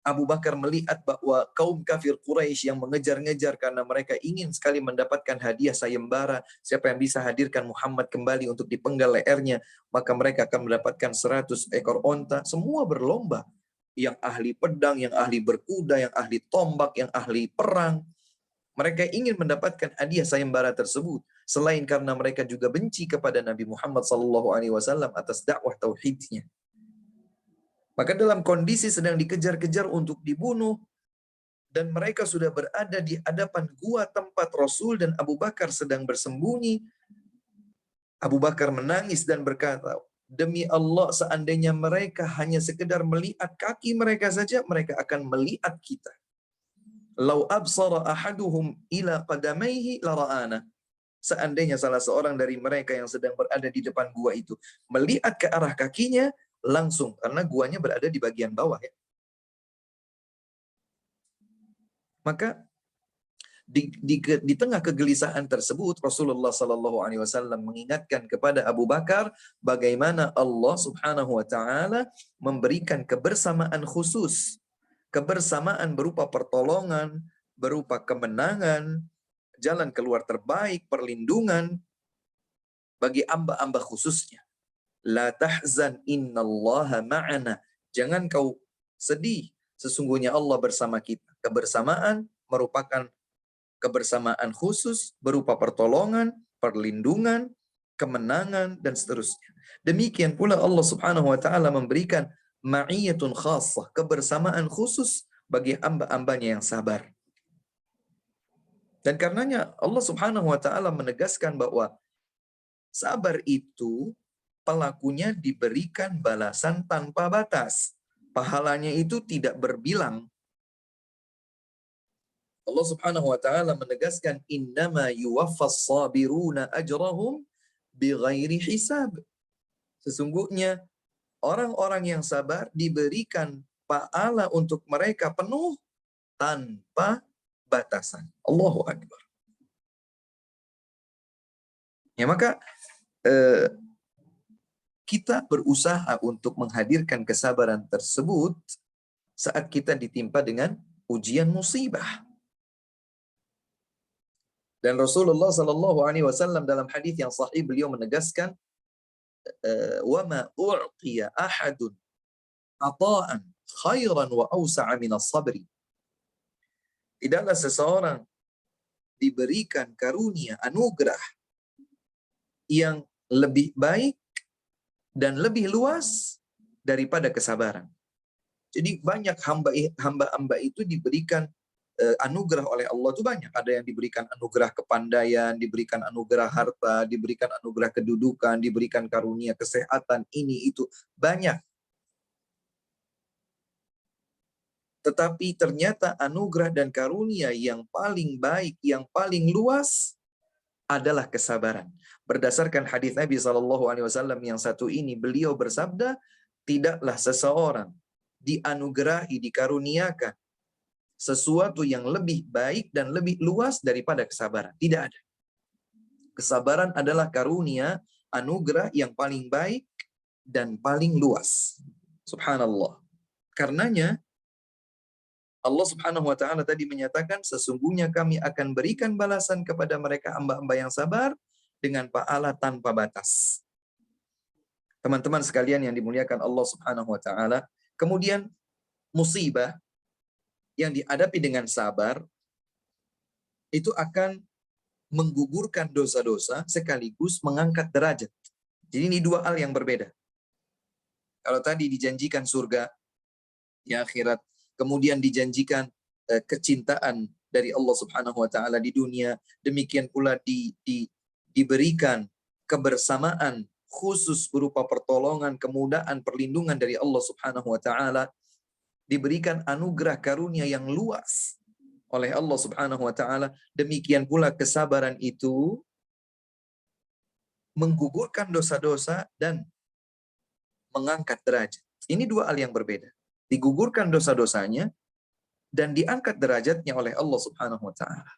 Abu Bakar melihat bahwa kaum kafir Quraisy yang mengejar-ngejar karena mereka ingin sekali mendapatkan hadiah sayembara, siapa yang bisa hadirkan Muhammad kembali untuk dipenggal lehernya, maka mereka akan mendapatkan 100 ekor onta. Semua berlomba, yang ahli pedang, yang ahli berkuda, yang ahli tombak, yang ahli perang. Mereka ingin mendapatkan hadiah sayembara tersebut, selain karena mereka juga benci kepada Nabi Muhammad SAW atas dakwah tauhidnya. Maka dalam kondisi sedang dikejar-kejar untuk dibunuh, dan mereka sudah berada di hadapan gua tempat Rasul dan Abu Bakar sedang bersembunyi, Abu Bakar menangis dan berkata, demi Allah, seandainya mereka hanya sekedar melihat kaki mereka saja, mereka akan melihat kita. Lau absara ahaduhum ila qadamaihi lara'ana. Seandainya salah seorang dari mereka yang sedang berada di depan gua itu melihat ke arah kakinya, langsung, karena guanya berada di bagian bawah ya. Maka di tengah kegelisahan tersebut Rasulullah Sallallahu Alaihi Wasallam mengingatkan kepada Abu Bakar bagaimana Allah Subhanahu Wa Taala memberikan kebersamaan khusus, kebersamaan berupa pertolongan, berupa kemenangan, jalan keluar terbaik, perlindungan bagi hamba-hamba khususnya. La tahzan innallaha ma'ana. Jangan kau sedih, sesungguhnya Allah bersama kita. Kebersamaan merupakan kebersamaan khusus berupa pertolongan, perlindungan, kemenangan, dan seterusnya. Demikian pula Allah Subhanahu wa taala memberikan ma'iyatun khassah, kebersamaan khusus bagi hamba-hambanya yang sabar. Dan karenanya Allah Subhanahu wa taala menegaskan bahwa sabar itu pelakunya diberikan balasan tanpa batas. Pahalanya itu tidak berbilang. Allah Subhanahu wa taala menegaskan innama yuwaffas sabiruna ajrahum bighairi hisab. Sesungguhnya orang-orang yang sabar diberikan pahala untuk mereka penuh tanpa batasan. Allahu Akbar. Ya, maka kita berusaha untuk menghadirkan kesabaran tersebut saat kita ditimpa dengan ujian musibah. Dan Rasulullah Shallallahu Alaihi Wasallam dalam hadis yang sahih beliau menegaskan, wa ma u'tiya ahadun ata'an khairan wa awsa'a min as-sabri. Tidaklah seseorang diberikan karunia, anugerah yang lebih baik dan lebih luas daripada kesabaran. Jadi banyak hamba-hamba itu diberikan anugerah oleh Allah itu banyak. Ada yang diberikan anugerah kepandaian, diberikan anugerah harta, diberikan anugerah kedudukan, diberikan karunia kesehatan, ini itu banyak. Tetapi ternyata anugerah dan karunia yang paling baik, yang paling luas adalah kesabaran. Berdasarkan hadis Nabi SAW yang satu ini, beliau bersabda, tidaklah seseorang dianugerahi, dikaruniakan sesuatu yang lebih baik dan lebih luas daripada kesabaran. Tidak ada. Kesabaran adalah karunia, anugerah yang paling baik dan paling luas. Subhanallah. Karenanya Allah Subhanahu wa taala tadi menyatakan, sesungguhnya kami akan berikan balasan kepada mereka hamba-hamba yang sabar dengan pahala tanpa batas. Teman-teman sekalian yang dimuliakan Allah Subhanahu wa taala, kemudian musibah yang dihadapi dengan sabar itu akan menggugurkan dosa-dosa sekaligus mengangkat derajat. Jadi ini dua hal yang berbeda. Kalau tadi dijanjikan surga di akhirat, kemudian dijanjikan kecintaan dari Allah Subhanahu wa taala di dunia, demikian pula diberikan kebersamaan khusus berupa pertolongan, kemudahan, perlindungan dari Allah Subhanahu wa taala, diberikan anugerah karunia yang luas oleh Allah Subhanahu wa taala. Demikian pula kesabaran itu menggugurkan dosa-dosa dan mengangkat derajat. Ini dua hal yang berbeda. Digugurkan dosa-dosanya dan diangkat derajatnya oleh Allah Subhanahu wa taala.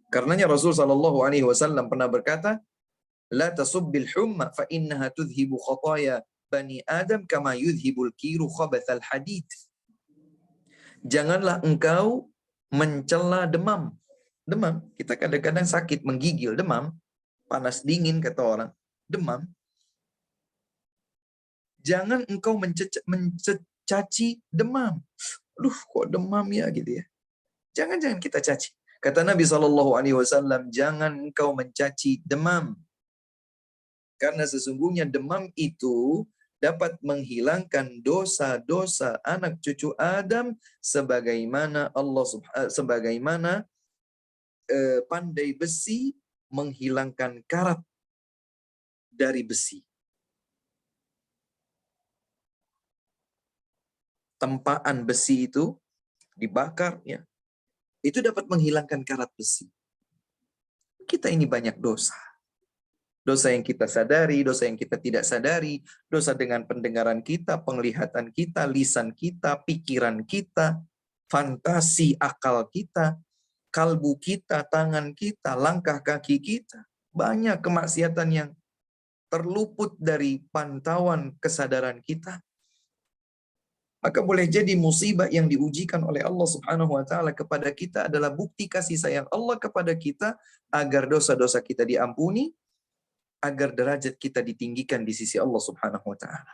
Karenanya Rasul sallallahu alaihi wasallam pernah berkata, "La tasubbil humma fa innaha tudhibu khataya bani Adam kama yudhibul kiru khabathal hadid." Janganlah engkau mencela demam. Demam, kita kadang-kadang sakit, menggigil, demam, panas dingin kata orang, demam. Jangan engkau mencaci demam. Aduh, kok demam ya gitu ya. Jangan kita caci. Kata Nabi SAW, jangan engkau mencaci demam. Karena sesungguhnya demam itu dapat menghilangkan dosa-dosa anak cucu Adam sebagaimana pandai besi menghilangkan karat dari besi. Tempaan besi itu dibakar, ya, itu dapat menghilangkan karat besi. Kita ini banyak dosa. Dosa yang kita sadari, dosa yang kita tidak sadari, dosa dengan pendengaran kita, penglihatan kita, lisan kita, pikiran kita, fantasi akal kita, kalbu kita, tangan kita, langkah kaki kita. Banyak kemaksiatan yang terluput dari pantauan kesadaran kita. Maka boleh jadi musibah yang diujikan oleh Allah Subhanahu wa taala kepada kita adalah bukti kasih sayang Allah kepada kita agar dosa-dosa kita diampuni, agar derajat kita ditinggikan di sisi Allah Subhanahu wa taala.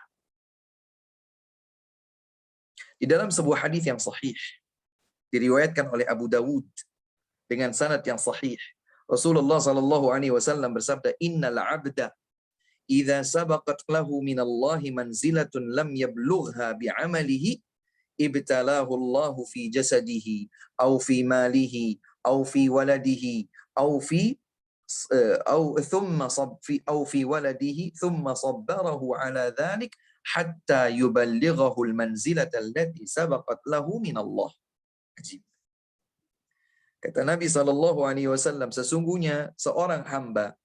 Di dalam sebuah hadis yang sahih diriwayatkan oleh Abu Dawud dengan sanad yang sahih, Rasulullah sallallahu alaihi wasallam bersabda, "Innal 'abda idza sabaqat lahu minallahi manzilatun lam yablugha bi'amalihi ibtalahu Allahu fi jasadihi aw fi malihi aw fi waladihi aw fi waladihi thumma sabbarahu ala dhalik hatta yuballighahu al-manzilata allati sabaqat lahu minallah." Ajib. Kata Nabi sallallahu alaihi wasallam, sesungguhnya seorang hamba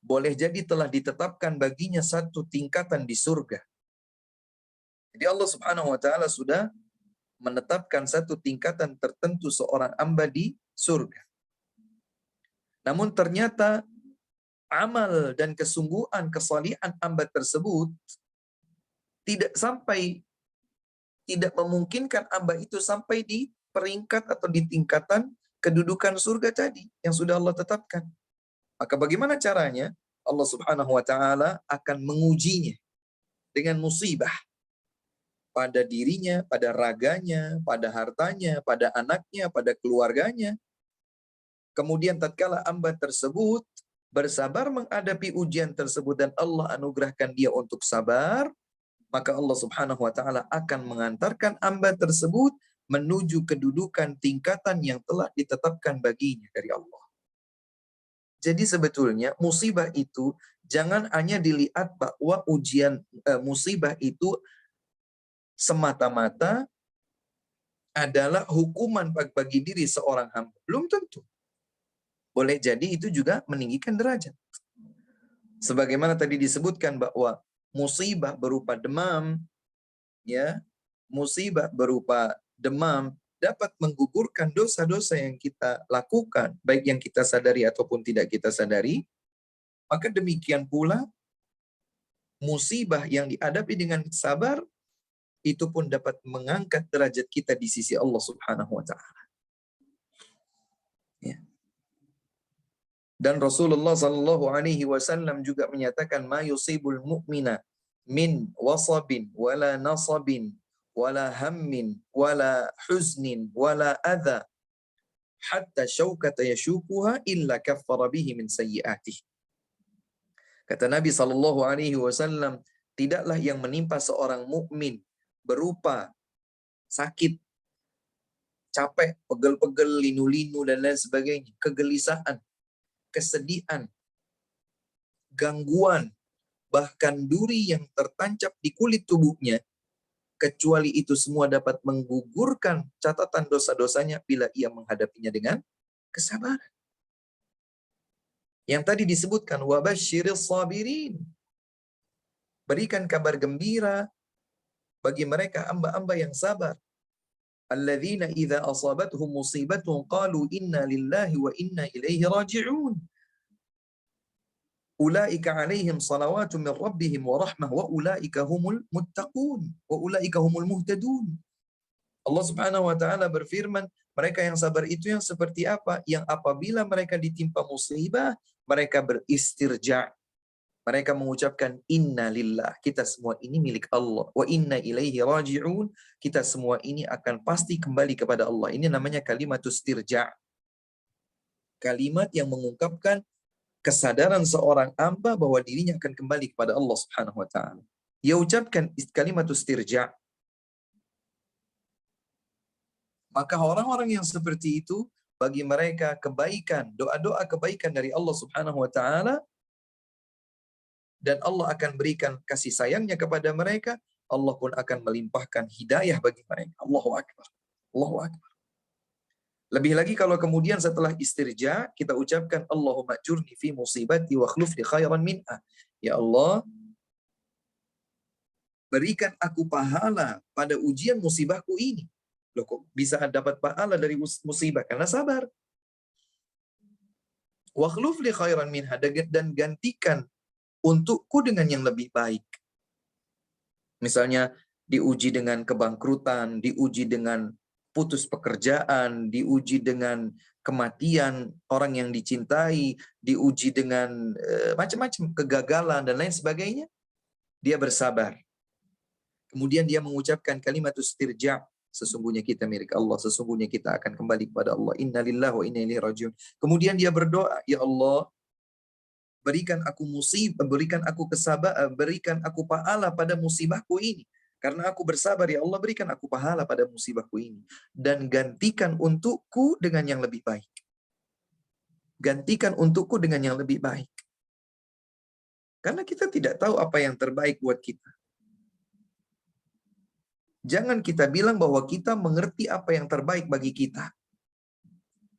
boleh jadi telah ditetapkan baginya satu tingkatan di surga. Jadi Allah Subhanahu wa taala sudah menetapkan satu tingkatan tertentu seorang hamba di surga. Namun ternyata amal dan kesungguhan, kesalihan hamba tersebut tidak tidak memungkinkan hamba itu sampai di peringkat atau di tingkatan kedudukan surga tadi yang sudah Allah tetapkan. Maka bagaimana caranya? Allah Subhanahu wa taala akan mengujinya dengan musibah pada dirinya, pada raganya, pada hartanya, pada anaknya, pada keluarganya. Kemudian tatkala hamba tersebut bersabar menghadapi ujian tersebut dan Allah anugerahkan dia untuk sabar, maka Allah Subhanahu wa taala akan mengantarkan hamba tersebut menuju kedudukan tingkatan yang telah ditetapkan baginya dari Allah. Jadi sebetulnya musibah itu jangan hanya dilihat bahwa musibah itu semata-mata adalah hukuman bagi diri seorang hamba. Belum tentu. Boleh jadi itu juga meninggikan derajat. Sebagaimana tadi disebutkan bahwa musibah berupa demam, ya, musibah berupa demam dapat menggugurkan dosa-dosa yang kita lakukan, baik yang kita sadari ataupun tidak kita sadari. Maka demikian pula musibah yang dihadapi dengan sabar itu pun dapat mengangkat derajat kita di sisi Allah Subhanahu wa taala. Ya. Dan Rasulullah sallallahu alaihi wasallam juga menyatakan ma yusibul mu'mina min wasabin wala nasabin wala hammin wala huznin wala adha hatta syaukata yashukuha illa kaffara bihi min sayyi'atih. Kata Nabi sallallahu alaihi wasallam, tidaklah yang menimpa seorang mukmin berupa sakit, capek, pegel-pegel, linu-linu dan lain sebagainya, kegelisahan, kesedihan, gangguan, bahkan duri yang tertancap di kulit tubuhnya, kecuali itu semua dapat menggugurkan catatan dosa-dosanya bila ia menghadapinya dengan kesabaran. Yang tadi disebutkan wabasyiris sabirin. Berikan kabar gembira bagi mereka hamba-hamba yang sabar. Alladzina idza asabatuhum musibatun qalu inna lillahi wa inna ilaihi raji'un. Ulaika alaihim salawatu min rabbihim wa rahmah wa ulaika humul muttaqun wa ulaika humul muhtadun. Allah Subhanahu wa taala berfirman, mereka yang sabar itu yang seperti apa? Yang apabila mereka ditimpa musibah, mereka beristirja. Mereka mengucapkan inna lillah, kita semua ini milik Allah. Wa inna ilaihi raji'un, kita semua ini akan pasti kembali kepada Allah. Ini namanya kalimatus istirja. Kalimat yang mengungkapkan kesadaran seorang hamba bahwa dirinya akan kembali kepada Allah Subhanahu wa taala. Dia ucapkan kalimatus istirja. Maka orang-orang yang seperti itu, bagi mereka kebaikan, doa-doa kebaikan dari Allah Subhanahu wa taala, dan Allah akan berikan kasih sayangnya kepada mereka, Allah pun akan melimpahkan hidayah bagi mereka. Allahu Akbar. Allahu Akbar. Lebih lagi kalau kemudian setelah istirja, kita ucapkan Allahumma ajurni fi musibati wa akhlif li khairan minha. Ya Allah, berikan aku pahala pada ujian musibahku ini. Loh, kok bisa dapat pahala dari musibah? Karena sabar. Wa akhlif li khairan minha, dan gantikan untukku dengan yang lebih baik. Misalnya diuji dengan kebangkrutan, diuji dengan putus pekerjaan, diuji dengan kematian orang yang dicintai, diuji dengan macam-macam kegagalan dan lain sebagainya. Dia bersabar. Kemudian dia mengucapkan kalimatus istirja, sesungguhnya kita milik Allah, sesungguhnya kita akan kembali kepada Allah. Innalillahi wa inna ilaihi rajiun. Kemudian dia berdoa, ya Allah, berikan aku musibah, berikan aku kesabaran, berikan aku pahala pada musibahku ini. Karena aku bersabar, ya Allah, berikan aku pahala pada musibahku ini. Dan gantikan untukku dengan yang lebih baik. Gantikan untukku dengan yang lebih baik. Karena kita tidak tahu apa yang terbaik buat kita. Jangan kita bilang bahwa kita mengerti apa yang terbaik bagi kita.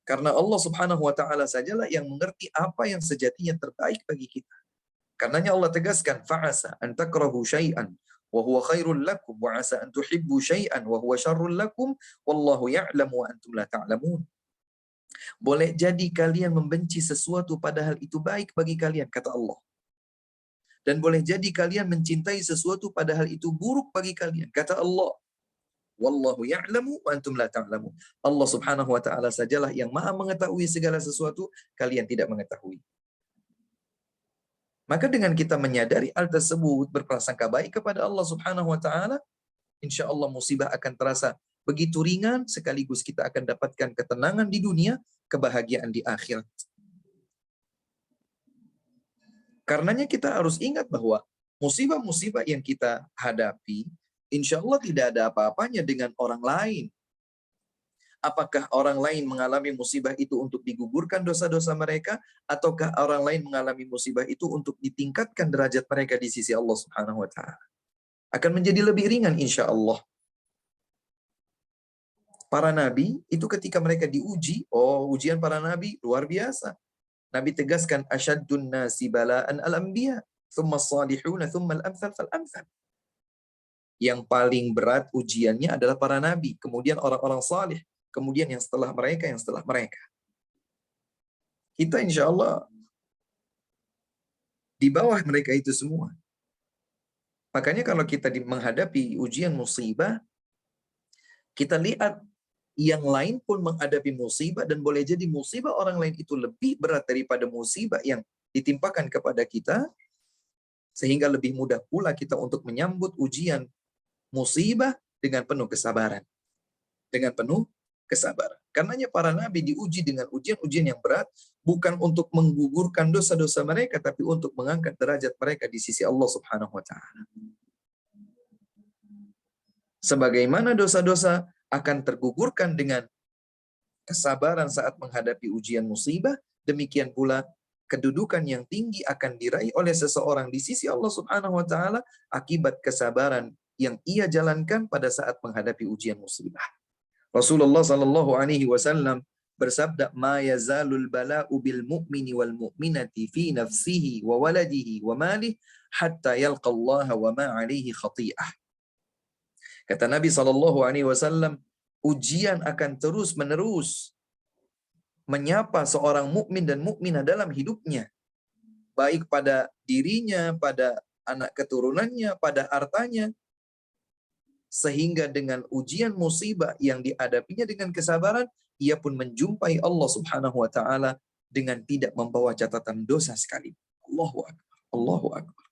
Karena Allah Subhanahu wa taala sajalah yang mengerti apa yang sejatinya terbaik bagi kita. Karenanya Allah tegaskan, fa'asa an takrahu syai'an wa huwa khairul lakum wa 'asa an tuhibbu syai'an wa huwa syarrul lakum wallahu ya'lamu wa antum la ta'lamun. Boleh jadi kalian membenci sesuatu padahal itu baik bagi kalian, kata Allah. Dan boleh jadi kalian mencintai sesuatu padahal itu buruk bagi kalian, kata Allah. Wallahu ya'lamu wa antum la ta'lamun. Allah Subhanahu wa taala sajalah yang Maha mengetahui segala sesuatu, kalian tidak mengetahui. Maka dengan kita menyadari hal tersebut, berprasangka baik kepada Allah Subhanahu wa taala, insya Allah musibah akan terasa begitu ringan, sekaligus kita akan dapatkan ketenangan di dunia, kebahagiaan di akhirat. Karenanya kita harus ingat bahwa musibah-musibah yang kita hadapi, insya Allah tidak ada apa-apanya dengan orang lain. Apakah orang lain mengalami musibah itu untuk digugurkan dosa-dosa mereka, ataukah orang lain mengalami musibah itu untuk ditingkatkan derajat mereka di sisi Allah Subhanahu wa taala? Akan menjadi lebih ringan insya Allah. Para nabi itu ketika mereka diuji, ujian para nabi luar biasa. Nabi tegaskan asyaddun nasi bala'an al-anbiya, thumma as-salihuna, thumma al-amthal fal-amthal. Yang paling berat ujiannya adalah para nabi, kemudian orang-orang salih, kemudian yang setelah mereka. Kita insya Allah di bawah mereka itu semua. Makanya kalau kita menghadapi ujian musibah, kita lihat yang lain pun menghadapi musibah, dan boleh jadi musibah orang lain itu lebih berat daripada musibah yang ditimpakan kepada kita, sehingga lebih mudah pula kita untuk menyambut ujian musibah dengan penuh kesabaran. Dengan penuh kesabaran. Karenanya para nabi diuji dengan ujian-ujian yang berat, bukan untuk menggugurkan dosa-dosa mereka, tapi untuk mengangkat derajat mereka di sisi Allah Subhanahu wa taala. Sebagaimana dosa-dosa akan tergugurkan dengan kesabaran saat menghadapi ujian musibah, demikian pula kedudukan yang tinggi akan diraih oleh seseorang di sisi Allah Subhanahu wa taala akibat kesabaran yang ia jalankan pada saat menghadapi ujian musibah. Rasulullah sallallahu alaihi wasallam bersabda, "Ma yazalul bala'u bil mu'mini wal mu'minati fi nafsihi wa waladihi wa malihi hatta yalqa Allah wa ma 'alaihi khati'ah." Kata Nabi sallallahu alaihi wasallam, ujian akan terus-menerus menyapa seorang mukmin dan mukminah dalam hidupnya, baik pada dirinya, pada anak keturunannya, pada hartanya, sehingga dengan ujian musibah yang dihadapinya dengan kesabaran, ia pun menjumpai Allah Subhanahu wa taala dengan tidak membawa catatan dosa sekali. Allahu akbar. Allahu akbar.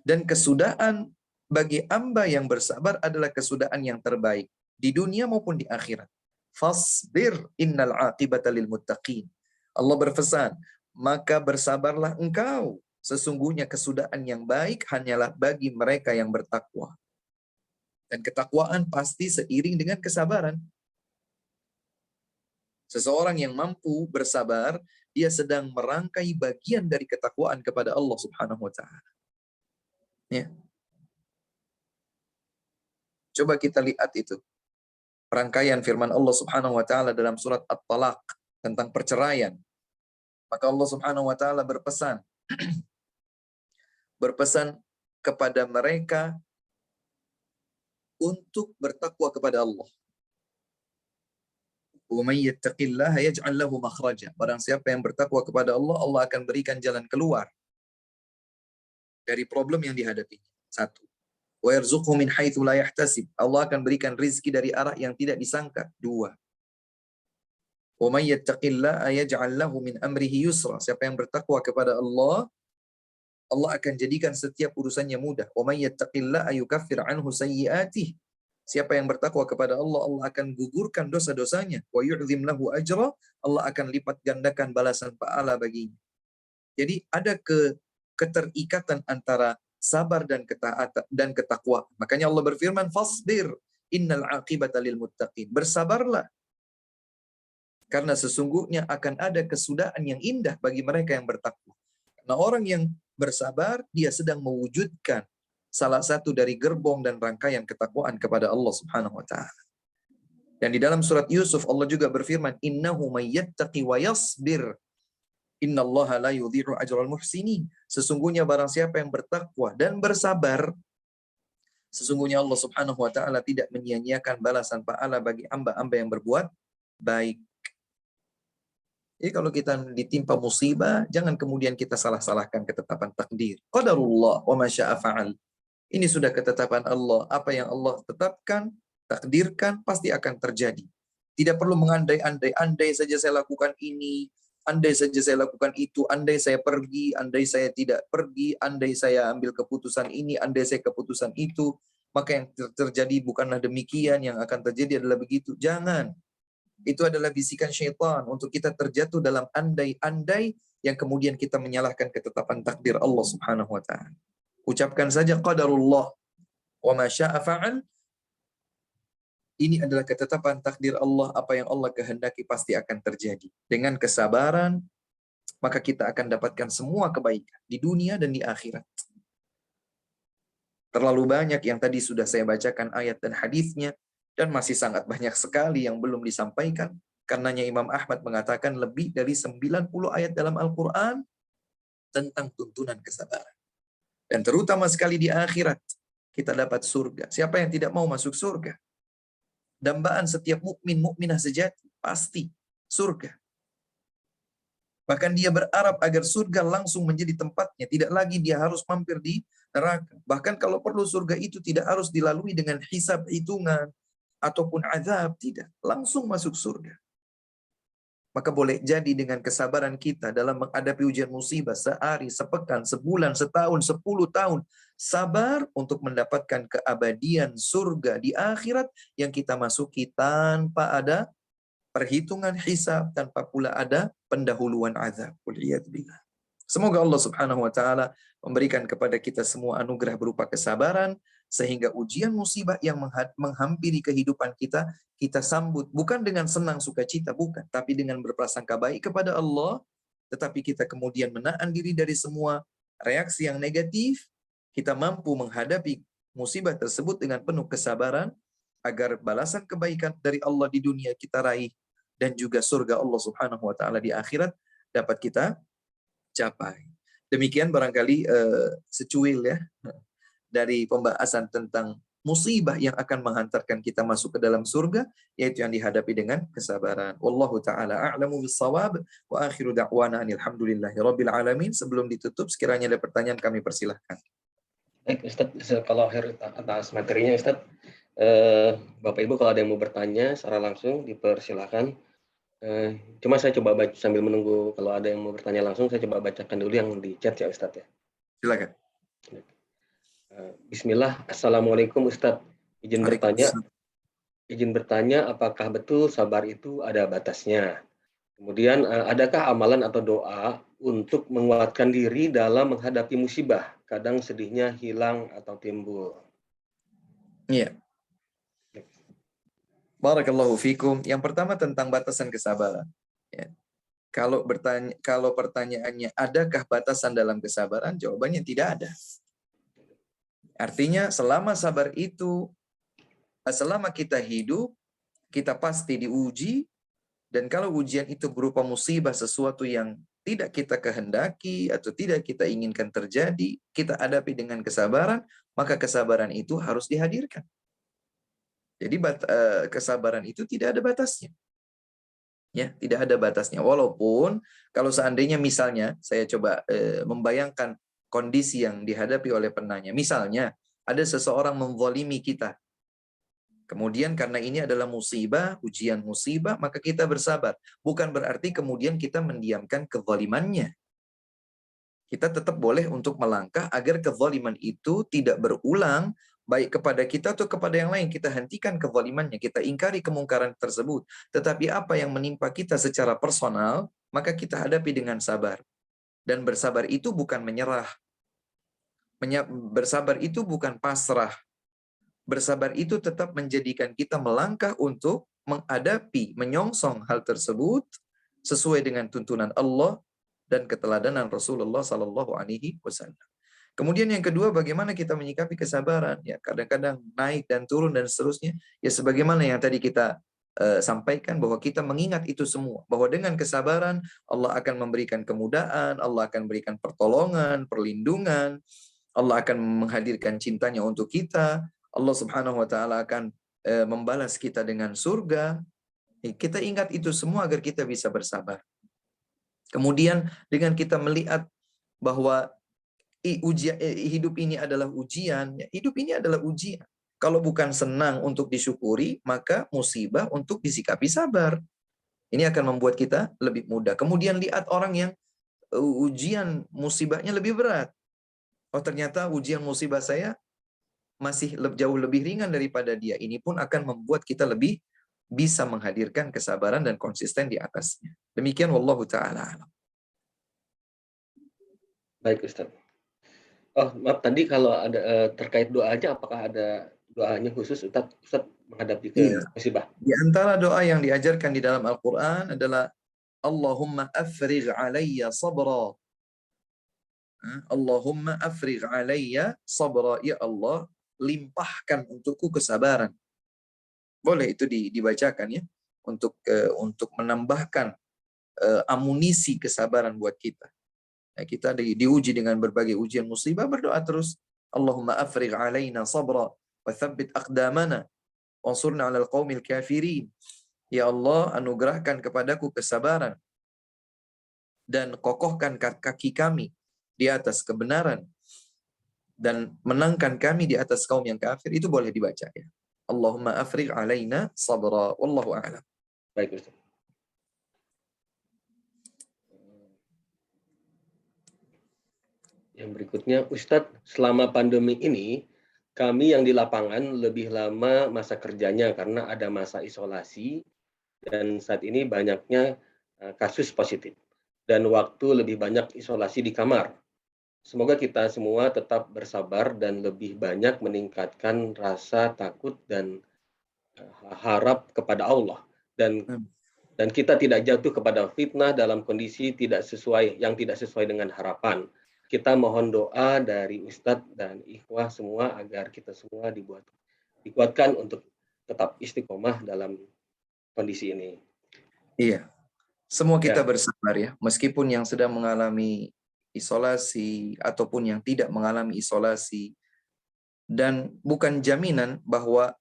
Dan kesudahan bagi hamba yang bersabar adalah kesudahan yang terbaik di dunia maupun di akhirat. Fasbir innal aqibata lil muttaqin. Allah berpesan, maka bersabarlah engkau. Sesungguhnya kesudahan yang baik hanyalah bagi mereka yang bertakwa. Dan ketakwaan pasti seiring dengan kesabaran. Seseorang yang mampu bersabar, dia sedang merangkai bagian dari ketakwaan kepada Allah Subhanahu wa taala. Ya. Coba kita lihat itu. Rangkaian firman Allah Subhanahu wa taala dalam surat At-Talaq tentang perceraian. Maka Allah Subhanahu wa taala berpesan kepada mereka untuk bertakwa kepada Allah. Wa may yattaqillaha yaj'al lahu makhraja. Barang siapa yang bertakwa kepada Allah, Allah akan berikan jalan keluar dari problem yang dihadapinya. 1. Wa yarzuqhu min haitsu la yahtasib. Allah akan berikan rizki dari arah yang tidak disangka. 2. Wa may yattaqillaha yaj'al lahu min amrihi yusra. Siapa yang bertakwa kepada Allah, Allah akan jadikan setiap urusannya mudah. Wa may yattaqillaha yukaffir anhu sayyi'atihi. Siapa yang bertakwa kepada Allah, Allah akan gugurkan dosa-dosanya. Wa yu'zim lahu ajra. Allah akan lipat gandakan balasan pahala baginya. Jadi ada keterikatan antara sabar dan ketaatan dan ketakwaan. Makanya Allah berfirman, "Fasbir innal aqibata lil muttaqin." Bersabarlah. Karena sesungguhnya akan ada kesudahan yang indah bagi mereka yang bertakwa. Nah, orang yang bersabar, dia sedang mewujudkan salah satu dari gerbong dan rangkaian ketakwaan kepada Allah Subhanahu wa taala. Dan di dalam surat Yusuf Allah juga berfirman, "Innahu may yattaqi wa yasbir, innallaha la yudhi'u ajral muhsinin." Sesungguhnya barang siapa yang bertakwa dan bersabar, sesungguhnya Allah Subhanahu wa taala tidak menyia-nyiakan balasan pahala bagi hamba-hamba yang berbuat baik. Jadi kalau kita ditimpa musibah, jangan kemudian kita salah-salahkan ketetapan takdir. Qadarullah wa ma syaa fa'al. Ini sudah ketetapan Allah. Apa yang Allah tetapkan, takdirkan, pasti akan terjadi. Tidak perlu mengandai-andai, andai saja saya lakukan ini, andai saja saya lakukan itu, andai saya pergi, andai saya tidak pergi, andai saya ambil keputusan ini, andai saya keputusan itu, maka yang terjadi bukanlah demikian, yang akan terjadi adalah begitu. Jangan. Itu adalah bisikan syaitan untuk kita terjatuh dalam andai-andai yang kemudian kita menyalahkan ketetapan takdir Allah Subhanahu wa taala. Ucapkan saja qadarullah wa ma syaa fa'al. Ini adalah ketetapan takdir Allah, apa yang Allah kehendaki pasti akan terjadi. Dengan kesabaran, maka kita akan dapatkan semua kebaikan di dunia dan di akhirat. Terlalu banyak yang tadi sudah saya bacakan ayat dan hadisnya, dan masih sangat banyak sekali yang belum disampaikan. Karenanya Imam Ahmad mengatakan lebih dari 90 ayat dalam Al-Quran tentang tuntunan kesabaran. Dan terutama sekali di akhirat, kita dapat surga. Siapa yang tidak mau masuk surga? Dambaan setiap mukmin mukminah sejati pasti surga. Bahkan dia berharap agar surga langsung menjadi tempatnya, tidak lagi dia harus mampir di neraka. Bahkan kalau perlu surga itu tidak harus dilalui dengan hisab hitungan ataupun azab, tidak, langsung masuk surga. Maka boleh jadi dengan kesabaran kita dalam menghadapi ujian musibah sehari, sepekan, sebulan, setahun, 10 tahun. Sabar untuk mendapatkan keabadian surga di akhirat yang kita masuki tanpa ada perhitungan hisab, tanpa pula ada pendahuluan azab. Waliyadzubillah. Semoga Allah Subhanahu wa taala memberikan kepada kita semua anugerah berupa kesabaran sehingga ujian musibah yang menghampiri kehidupan kita sambut bukan dengan senang sukacita, bukan, tapi dengan berprasangka baik kepada Allah, tetapi kita kemudian menahan diri dari semua reaksi yang negatif, kita mampu menghadapi musibah tersebut dengan penuh kesabaran agar balasan kebaikan dari Allah di dunia kita raih dan juga surga Allah Subhanahu wa taala di akhirat dapat kita capai. Demikian barangkali secuil ya dari pembahasan tentang musibah yang akan menghantarkan kita masuk ke dalam surga, yaitu yang dihadapi dengan kesabaran. Wallahu taala a'lamu bis-shawab wa akhiru da'wana alhamdulillahirabbil alamin. Sebelum ditutup sekiranya ada pertanyaan kami persilahkan. Baik Ustaz, kalau akhir atas materinya Ustaz, Bapak Ibu kalau ada yang mau bertanya secara langsung dipersilahkan. Cuma saya coba baca sambil menunggu kalau ada yang mau bertanya langsung, saya coba bacakan dulu yang di chat ya Ustadz ya. Silakan. Bismillah, Assalamualaikum Ustadz. Izin bertanya apakah betul sabar itu ada batasnya? Kemudian adakah amalan atau doa untuk menguatkan diri dalam menghadapi musibah? Kadang sedihnya hilang atau timbul. Iya. Barakallahu fikum. Yang pertama tentang batasan kesabaran. Ya. Kalau pertanyaannya adakah batasan dalam kesabaran? Jawabannya tidak ada. Artinya selama sabar itu, selama kita hidup, kita pasti diuji. Dan kalau ujian itu berupa musibah, sesuatu yang tidak kita kehendaki atau tidak kita inginkan terjadi, kita hadapi dengan kesabaran, maka kesabaran itu harus dihadirkan. Jadi kesabaran itu tidak ada batasnya. Ya, tidak ada batasnya. Walaupun kalau seandainya misalnya saya coba membayangkan kondisi yang dihadapi oleh penanya. Misalnya ada seseorang menzalimi kita. Kemudian karena ini adalah musibah, ujian musibah, maka kita bersabar. Bukan berarti kemudian kita mendiamkan kezalimannya. Kita tetap boleh untuk melangkah agar kezaliman itu tidak berulang, baik kepada kita atau kepada yang lain. Kita hentikan kezalimannya, kita ingkari kemungkaran tersebut. Tetapi apa yang menimpa kita secara personal, maka kita hadapi dengan sabar. Dan bersabar itu bukan menyerah. Bersabar itu bukan pasrah. Bersabar itu tetap menjadikan kita melangkah untuk menghadapi, menyongsong hal tersebut sesuai dengan tuntunan Allah dan keteladanan Rasulullah Sallallahu Alaihi Wasallam. Kemudian yang kedua, bagaimana kita menyikapi kesabaran? Ya, kadang-kadang naik dan turun dan seterusnya. Ya, sebagaimana yang tadi kita sampaikan bahwa kita mengingat itu semua. Bahwa dengan kesabaran Allah akan memberikan kemudahan, Allah akan memberikan pertolongan, perlindungan, Allah akan menghadirkan cintanya untuk kita. Allah Subhanahu Wa Taala akan membalas kita dengan surga. Kita ingat itu semua agar kita bisa bersabar. Kemudian dengan kita melihat bahwa hidup ini adalah ujian, ya, hidup ini adalah ujian. Kalau bukan senang untuk disyukuri, maka musibah untuk disikapi sabar. Ini akan membuat kita lebih mudah. Kemudian lihat orang yang ujian musibahnya lebih berat. Oh, ternyata ujian musibah saya masih jauh lebih ringan daripada dia. Ini pun akan membuat kita lebih bisa menghadirkan kesabaran dan konsisten di atasnya. Demikian wallahu ta'ala. Baik Ustaz. Oh, maaf tadi kalau ada terkait doanya, apakah ada doanya khusus Ustaz menghadapi ke Iya. musibah? Di antara doa yang diajarkan di dalam Al-Quran adalah Allahumma afrigh alayya sabra. Allahumma afrigh alayya sabra. Ya Allah, limpahkan untukku kesabaran. Boleh itu dibacakan ya, untuk menambahkan amunisi kesabaran buat kita. Ya, kita diuji dengan berbagai ujian musibah, berdoa terus. Allahumma afrigh alayna sabra wa thabbit aqdamana wansurna 'alal qaumil kafirin. Ya Allah, anugerahkan kepadaku kesabaran dan kokohkan kaki kami di atas kebenaran dan menangkan kami di atas kaum yang kafir. Itu boleh dibaca ya. Allahumma afrigh alaina sabra. Wallahu a'lam. Baik Ustaz. Yang berikutnya, Ustadz, selama pandemi ini, kami yang di lapangan lebih lama masa kerjanya karena ada masa isolasi dan saat ini banyaknya kasus positif dan waktu lebih banyak isolasi di kamar. Semoga kita semua tetap bersabar dan lebih banyak meningkatkan rasa takut dan harap kepada Allah dan kita tidak jatuh kepada fitnah dalam kondisi tidak sesuai dengan harapan. Kita mohon doa dari Ustadz dan ikhwah semua agar kita semua dikuatkan untuk tetap istiqomah dalam kondisi ini. Iya. Semua kita Ya, bersabar ya, meskipun yang sedang mengalami isolasi ataupun yang tidak mengalami isolasi, dan bukan jaminan bahwa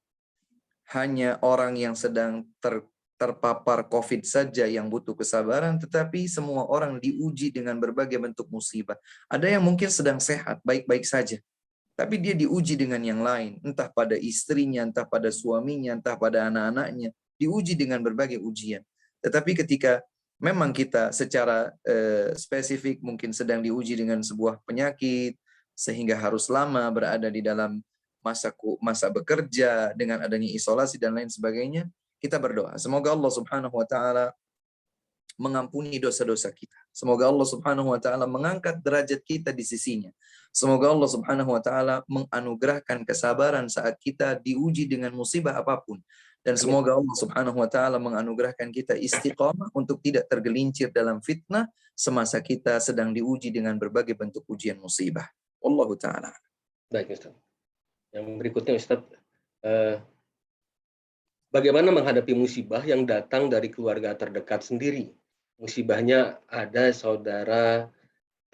hanya orang yang sedang terpapar COVID saja yang butuh kesabaran, tetapi semua orang diuji dengan berbagai bentuk musibah. Ada yang mungkin sedang sehat, baik-baik saja, tapi dia diuji dengan yang lain, entah pada istrinya, entah pada suaminya, entah pada anak-anaknya, diuji dengan berbagai ujian. Tetapi ketika memang kita secara spesifik mungkin sedang diuji dengan sebuah penyakit, sehingga harus lama berada di dalam masa bekerja dengan adanya isolasi dan lain sebagainya, kita berdoa. Semoga Allah Subhanahu wa taala mengampuni dosa-dosa kita. Semoga Allah Subhanahu wa taala mengangkat derajat kita di sisinya. Semoga Allah Subhanahu wa taala menganugerahkan kesabaran saat kita diuji dengan musibah apapun. Dan amin. semoga Allah Subhanahu wa taala menganugerahkan kita istiqamah untuk tidak tergelincir dalam fitnah semasa kita sedang diuji dengan berbagai bentuk ujian musibah. Wallahu taala. Baik Ustaz. Yang berikutnya Ustaz, bagaimana menghadapi musibah yang datang dari keluarga terdekat sendiri? Musibahnya ada saudara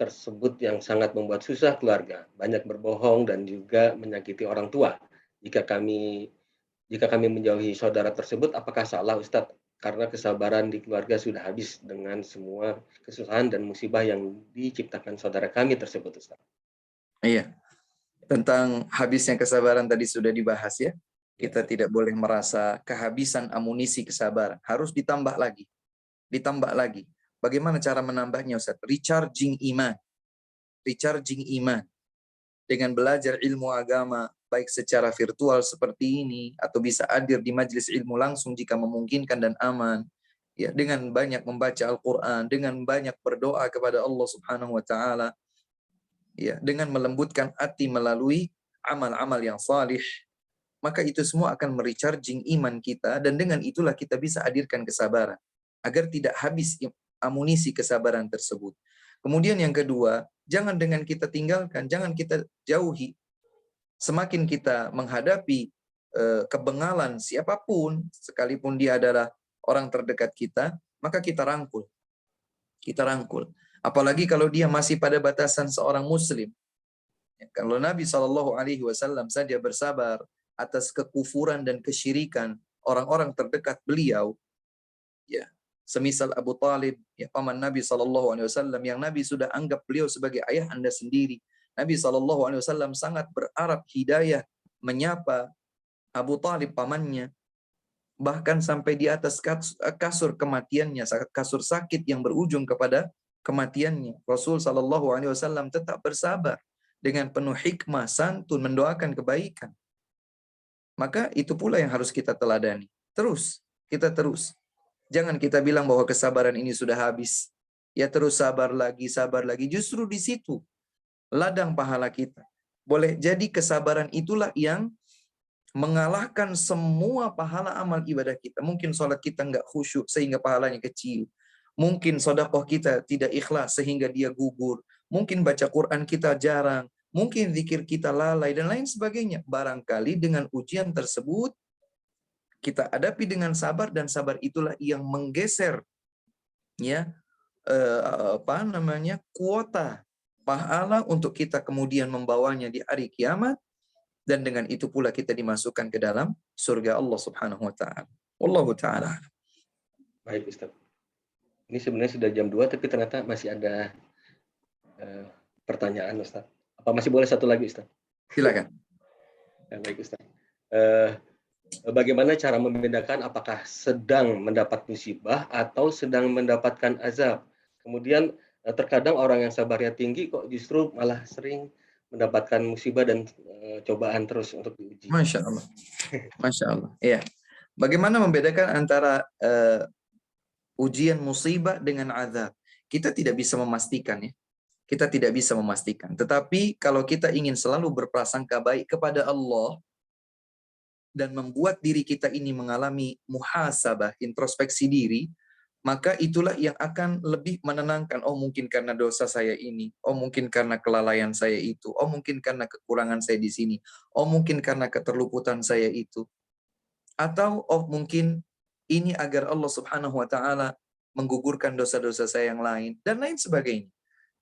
tersebut yang sangat membuat susah keluarga, banyak berbohong dan juga menyakiti orang tua. Jika kami menjauhi saudara tersebut, apakah salah Ustadz? Karena kesabaran di keluarga sudah habis dengan semua kesusahan dan musibah yang diciptakan saudara kami tersebut, Ustadz. Iya. Tentang habisnya kesabaran tadi sudah dibahas ya. Kita tidak boleh merasa kehabisan amunisi kesabaran. Harus ditambah lagi. Ditambah lagi. Bagaimana cara menambahnya Ustaz? Recharging iman. Recharging iman. Dengan belajar ilmu agama, baik secara virtual seperti ini, atau bisa hadir di majelis ilmu langsung jika memungkinkan dan aman. Ya, dengan banyak membaca Al-Quran, dengan banyak berdoa kepada Allah Subhanahu wa Ta'ala, ya, dengan melembutkan hati melalui amal-amal yang salih, maka itu semua akan merecharging iman kita, dan dengan itulah kita bisa hadirkan kesabaran agar tidak habis amunisi kesabaran tersebut. Kemudian yang kedua, jangan dengan kita tinggalkan, jangan kita jauhi. Semakin kita menghadapi kebengalan siapapun, sekalipun dia adalah orang terdekat kita, maka kita rangkul. Kita rangkul. Apalagi kalau dia masih pada batasan seorang muslim. Kalau Nabi SAW saja bersabar atas kekufuran dan kesyirikan orang-orang terdekat beliau, ya, semisal Abu Talib, ya, paman Nabi SAW, yang Nabi sudah anggap beliau sebagai ayah anda sendiri, Nabi SAW sangat berharap hidayah menyapa Abu Talib pamannya, bahkan sampai di atas kasur kematiannya, kasur sakit yang berujung kepada kematiannya. Rasul SAW tetap bersabar dengan penuh hikmah, santun, mendoakan kebaikan. Maka itu pula yang harus kita teladani. Kita terus. Jangan kita bilang bahwa kesabaran ini sudah habis. Ya terus sabar lagi. Justru di situ ladang pahala kita. Boleh jadi kesabaran itulah yang mengalahkan semua pahala amal ibadah kita. Mungkin sholat kita nggak khusyuk sehingga pahalanya kecil. Mungkin sedekah kita tidak ikhlas sehingga dia gugur. Mungkin baca Quran kita jarang. Mungkin zikir kita lalai dan lain sebagainya. Barangkali dengan ujian tersebut kita hadapi dengan sabar, dan sabar itulah yang menggeser ya kuota pahala untuk kita kemudian membawanya di hari kiamat, dan dengan itu pula kita dimasukkan ke dalam surga Allah Subhanahu wa taala. Wallahu taala. Baik Ustaz. Ini sebenarnya sudah jam 2 tapi ternyata masih ada pertanyaan Ustaz. Apa masih boleh satu lagi Ustaz? Silakan. Ya, baik Ustaz. Bagaimana cara membedakan apakah sedang mendapat musibah atau sedang mendapatkan azab? Kemudian terkadang orang yang sabarnya tinggi kok justru malah sering mendapatkan musibah dan cobaan terus untuk diuji. Masya Allah. Masya Allah. Iya. Bagaimana membedakan antara ujian musibah dengan azab? Kita tidak bisa memastikan ya. Kita tidak bisa memastikan. Tetapi kalau kita ingin selalu berprasangka baik kepada Allah dan membuat diri kita ini mengalami muhasabah, introspeksi diri, maka itulah yang akan lebih menenangkan. Oh mungkin karena dosa saya ini, oh mungkin karena kelalaian saya itu, oh mungkin karena kekurangan saya di sini, oh mungkin karena keterluputan saya itu. Atau oh mungkin ini agar Allah Subhanahu wa taala menggugurkan dosa-dosa saya yang lain dan lain sebagainya.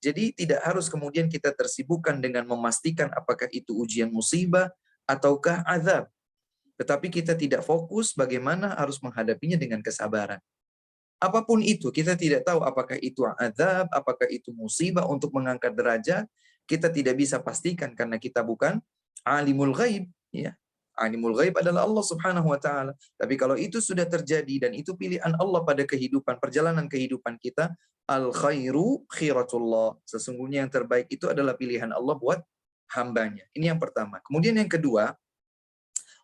Jadi tidak harus kemudian kita tersibukkan dengan memastikan apakah itu ujian musibah ataukah azab. Tetapi kita tidak fokus bagaimana harus menghadapinya dengan kesabaran. Apapun itu, kita tidak tahu apakah itu azab, apakah itu musibah untuk mengangkat derajat, kita tidak bisa pastikan karena kita bukan alimul ghaib, ya. Alimul ghaib adalah Allah Subhanahu wa taala. Tapi kalau itu sudah terjadi dan itu pilihan Allah pada kehidupan, perjalanan kehidupan kita, al khairu khiratullah. Sesungguhnya yang terbaik itu adalah pilihan Allah buat hambanya. Ini yang pertama. Kemudian yang kedua,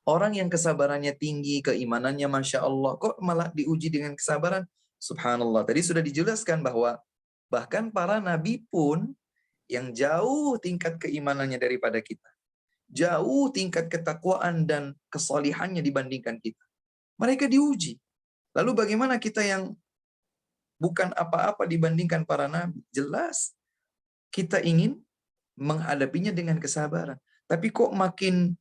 orang yang kesabarannya tinggi, keimanannya Masya Allah, kok malah diuji dengan kesabaran? Subhanallah. Tadi sudah dijelaskan bahwa bahkan para nabi pun yang jauh tingkat keimanannya daripada kita, jauh tingkat ketakwaan dan kesalihannya dibandingkan kita, mereka diuji. Lalu bagaimana kita yang bukan apa-apa dibandingkan para nabi? Jelas kita ingin menghadapinya dengan kesabaran. Tapi kok makin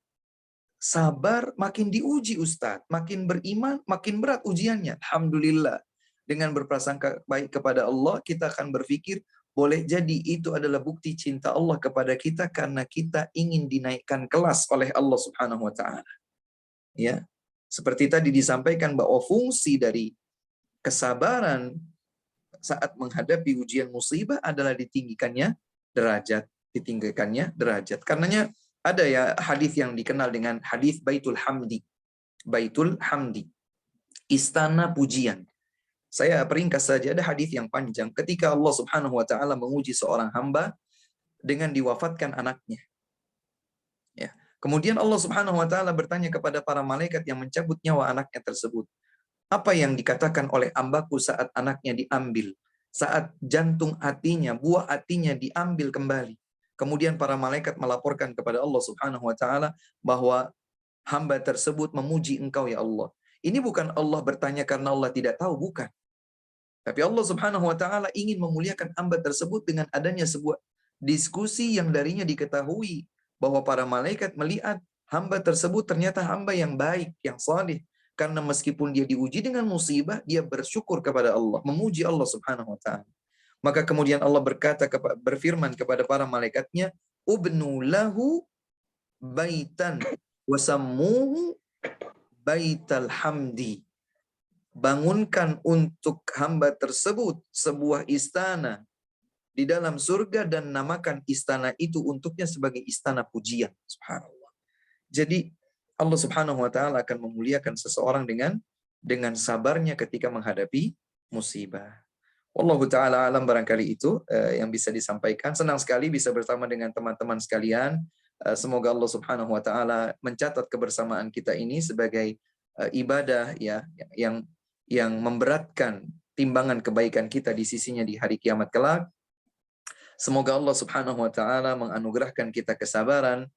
sabar, makin diuji Ustadz. Makin beriman, makin berat ujiannya. Alhamdulillah. Dengan berprasangka baik kepada Allah, kita akan berpikir, boleh jadi itu adalah bukti cinta Allah kepada kita karena kita ingin dinaikkan kelas oleh Allah Subhanahu wa taala. Ya. Seperti tadi disampaikan bahwa fungsi dari kesabaran saat menghadapi ujian musibah adalah ditinggikannya derajat, Karenanya ada ya hadis yang dikenal dengan hadis Baitul Hamdi. Baitul Hamdi. Istana pujian. Saya peringkas saja, ada hadis yang panjang ketika Allah Subhanahu wa taala menguji seorang hamba dengan diwafatkan anaknya. Ya. Kemudian Allah Subhanahu wa taala bertanya kepada para malaikat yang mencabut nyawa anaknya tersebut. Apa yang dikatakan oleh hambaku saat anaknya diambil? Saat jantung hatinya, buah hatinya diambil kembali. Kemudian para malaikat melaporkan kepada Allah Subhanahu wa taala bahwa hamba tersebut memuji Engkau ya Allah. Ini bukan Allah bertanya karena Allah tidak tahu, bukan. Tapi Allah Subhanahu wa taala ingin memuliakan hamba tersebut dengan adanya sebuah diskusi yang darinya diketahui bahwa para malaikat melihat hamba tersebut ternyata hamba yang baik, yang saleh. Karena meskipun dia diuji dengan musibah, dia bersyukur kepada Allah, memuji Allah Subhanahu wa taala. Maka kemudian Allah berfirman kepada para malaikatnya, "Ubnu lahu baitan wasammuhu baital hamdi." Bangunkan untuk hamba tersebut sebuah istana di dalam surga dan namakan istana itu untuknya sebagai istana pujian. Subhanallah. Jadi Allah Subhanahu wa taala akan memuliakan seseorang dengan sabarnya ketika menghadapi musibah. Wallahu taala alam, barangkali itu yang bisa disampaikan. Senang sekali bisa bersama dengan teman-teman sekalian. Semoga Allah Subhanahu wa taala mencatat kebersamaan kita ini sebagai ibadah ya yang memberatkan timbangan kebaikan kita di sisinya di hari kiamat kelak. Semoga Allah Subhanahu wa taala menganugerahkan kita kesabaran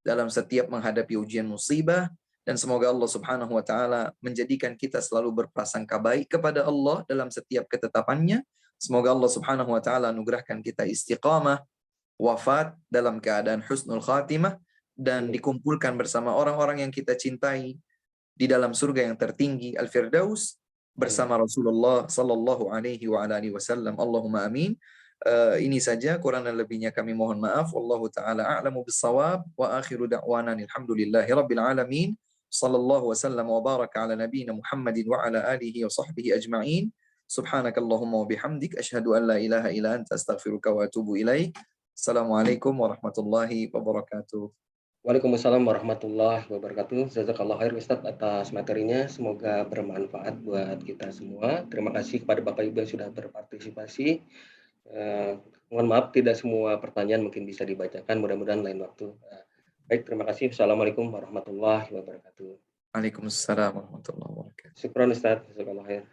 dalam setiap menghadapi ujian musibah, dan semoga Allah Subhanahu wa taala menjadikan kita selalu berprasangka baik kepada Allah dalam setiap ketetapannya. Semoga Allah Subhanahu wa taala anugerahkan kita istiqamah, wafat dalam keadaan husnul khatimah, dan dikumpulkan bersama orang-orang yang kita cintai di dalam surga yang tertinggi Al-Firdaus bersama Rasulullah sallallahu alaihi wa alihi wasallam. Allahumma amin. Ini saja, kurang dan lebihnya kami mohon maaf. Wallahu taala a'lamu bis-shawab wa akhiru da'wana alhamdulillahi rabbil alamin. Sallallahu wasallam wa baraka ala nabiyyina Muhammadin wa ala alihi wa sahbihi ajma'in. Subhanakallahumma wa bihamdik asyhadu an la ilaha illa anta astaghfiruka wa atubu ilaik. Assalamualaikum warahmatullahi wabarakatuh. Waalaikumsalam warahmatullahi wabarakatuh. Jazakallah khair Ustadz atas materinya. Semoga bermanfaat buat kita semua. Terima kasih kepada Bapak Ibu yang sudah berpartisipasi. Mohon maaf tidak semua pertanyaan mungkin bisa dibacakan. Mudah-mudahan lain waktu. Baik, terima kasih. Assalamualaikum warahmatullahi wabarakatuh. Waalaikumsalam warahmatullahi wabarakatuh. Syukran Ustadz. Jazakallah khair.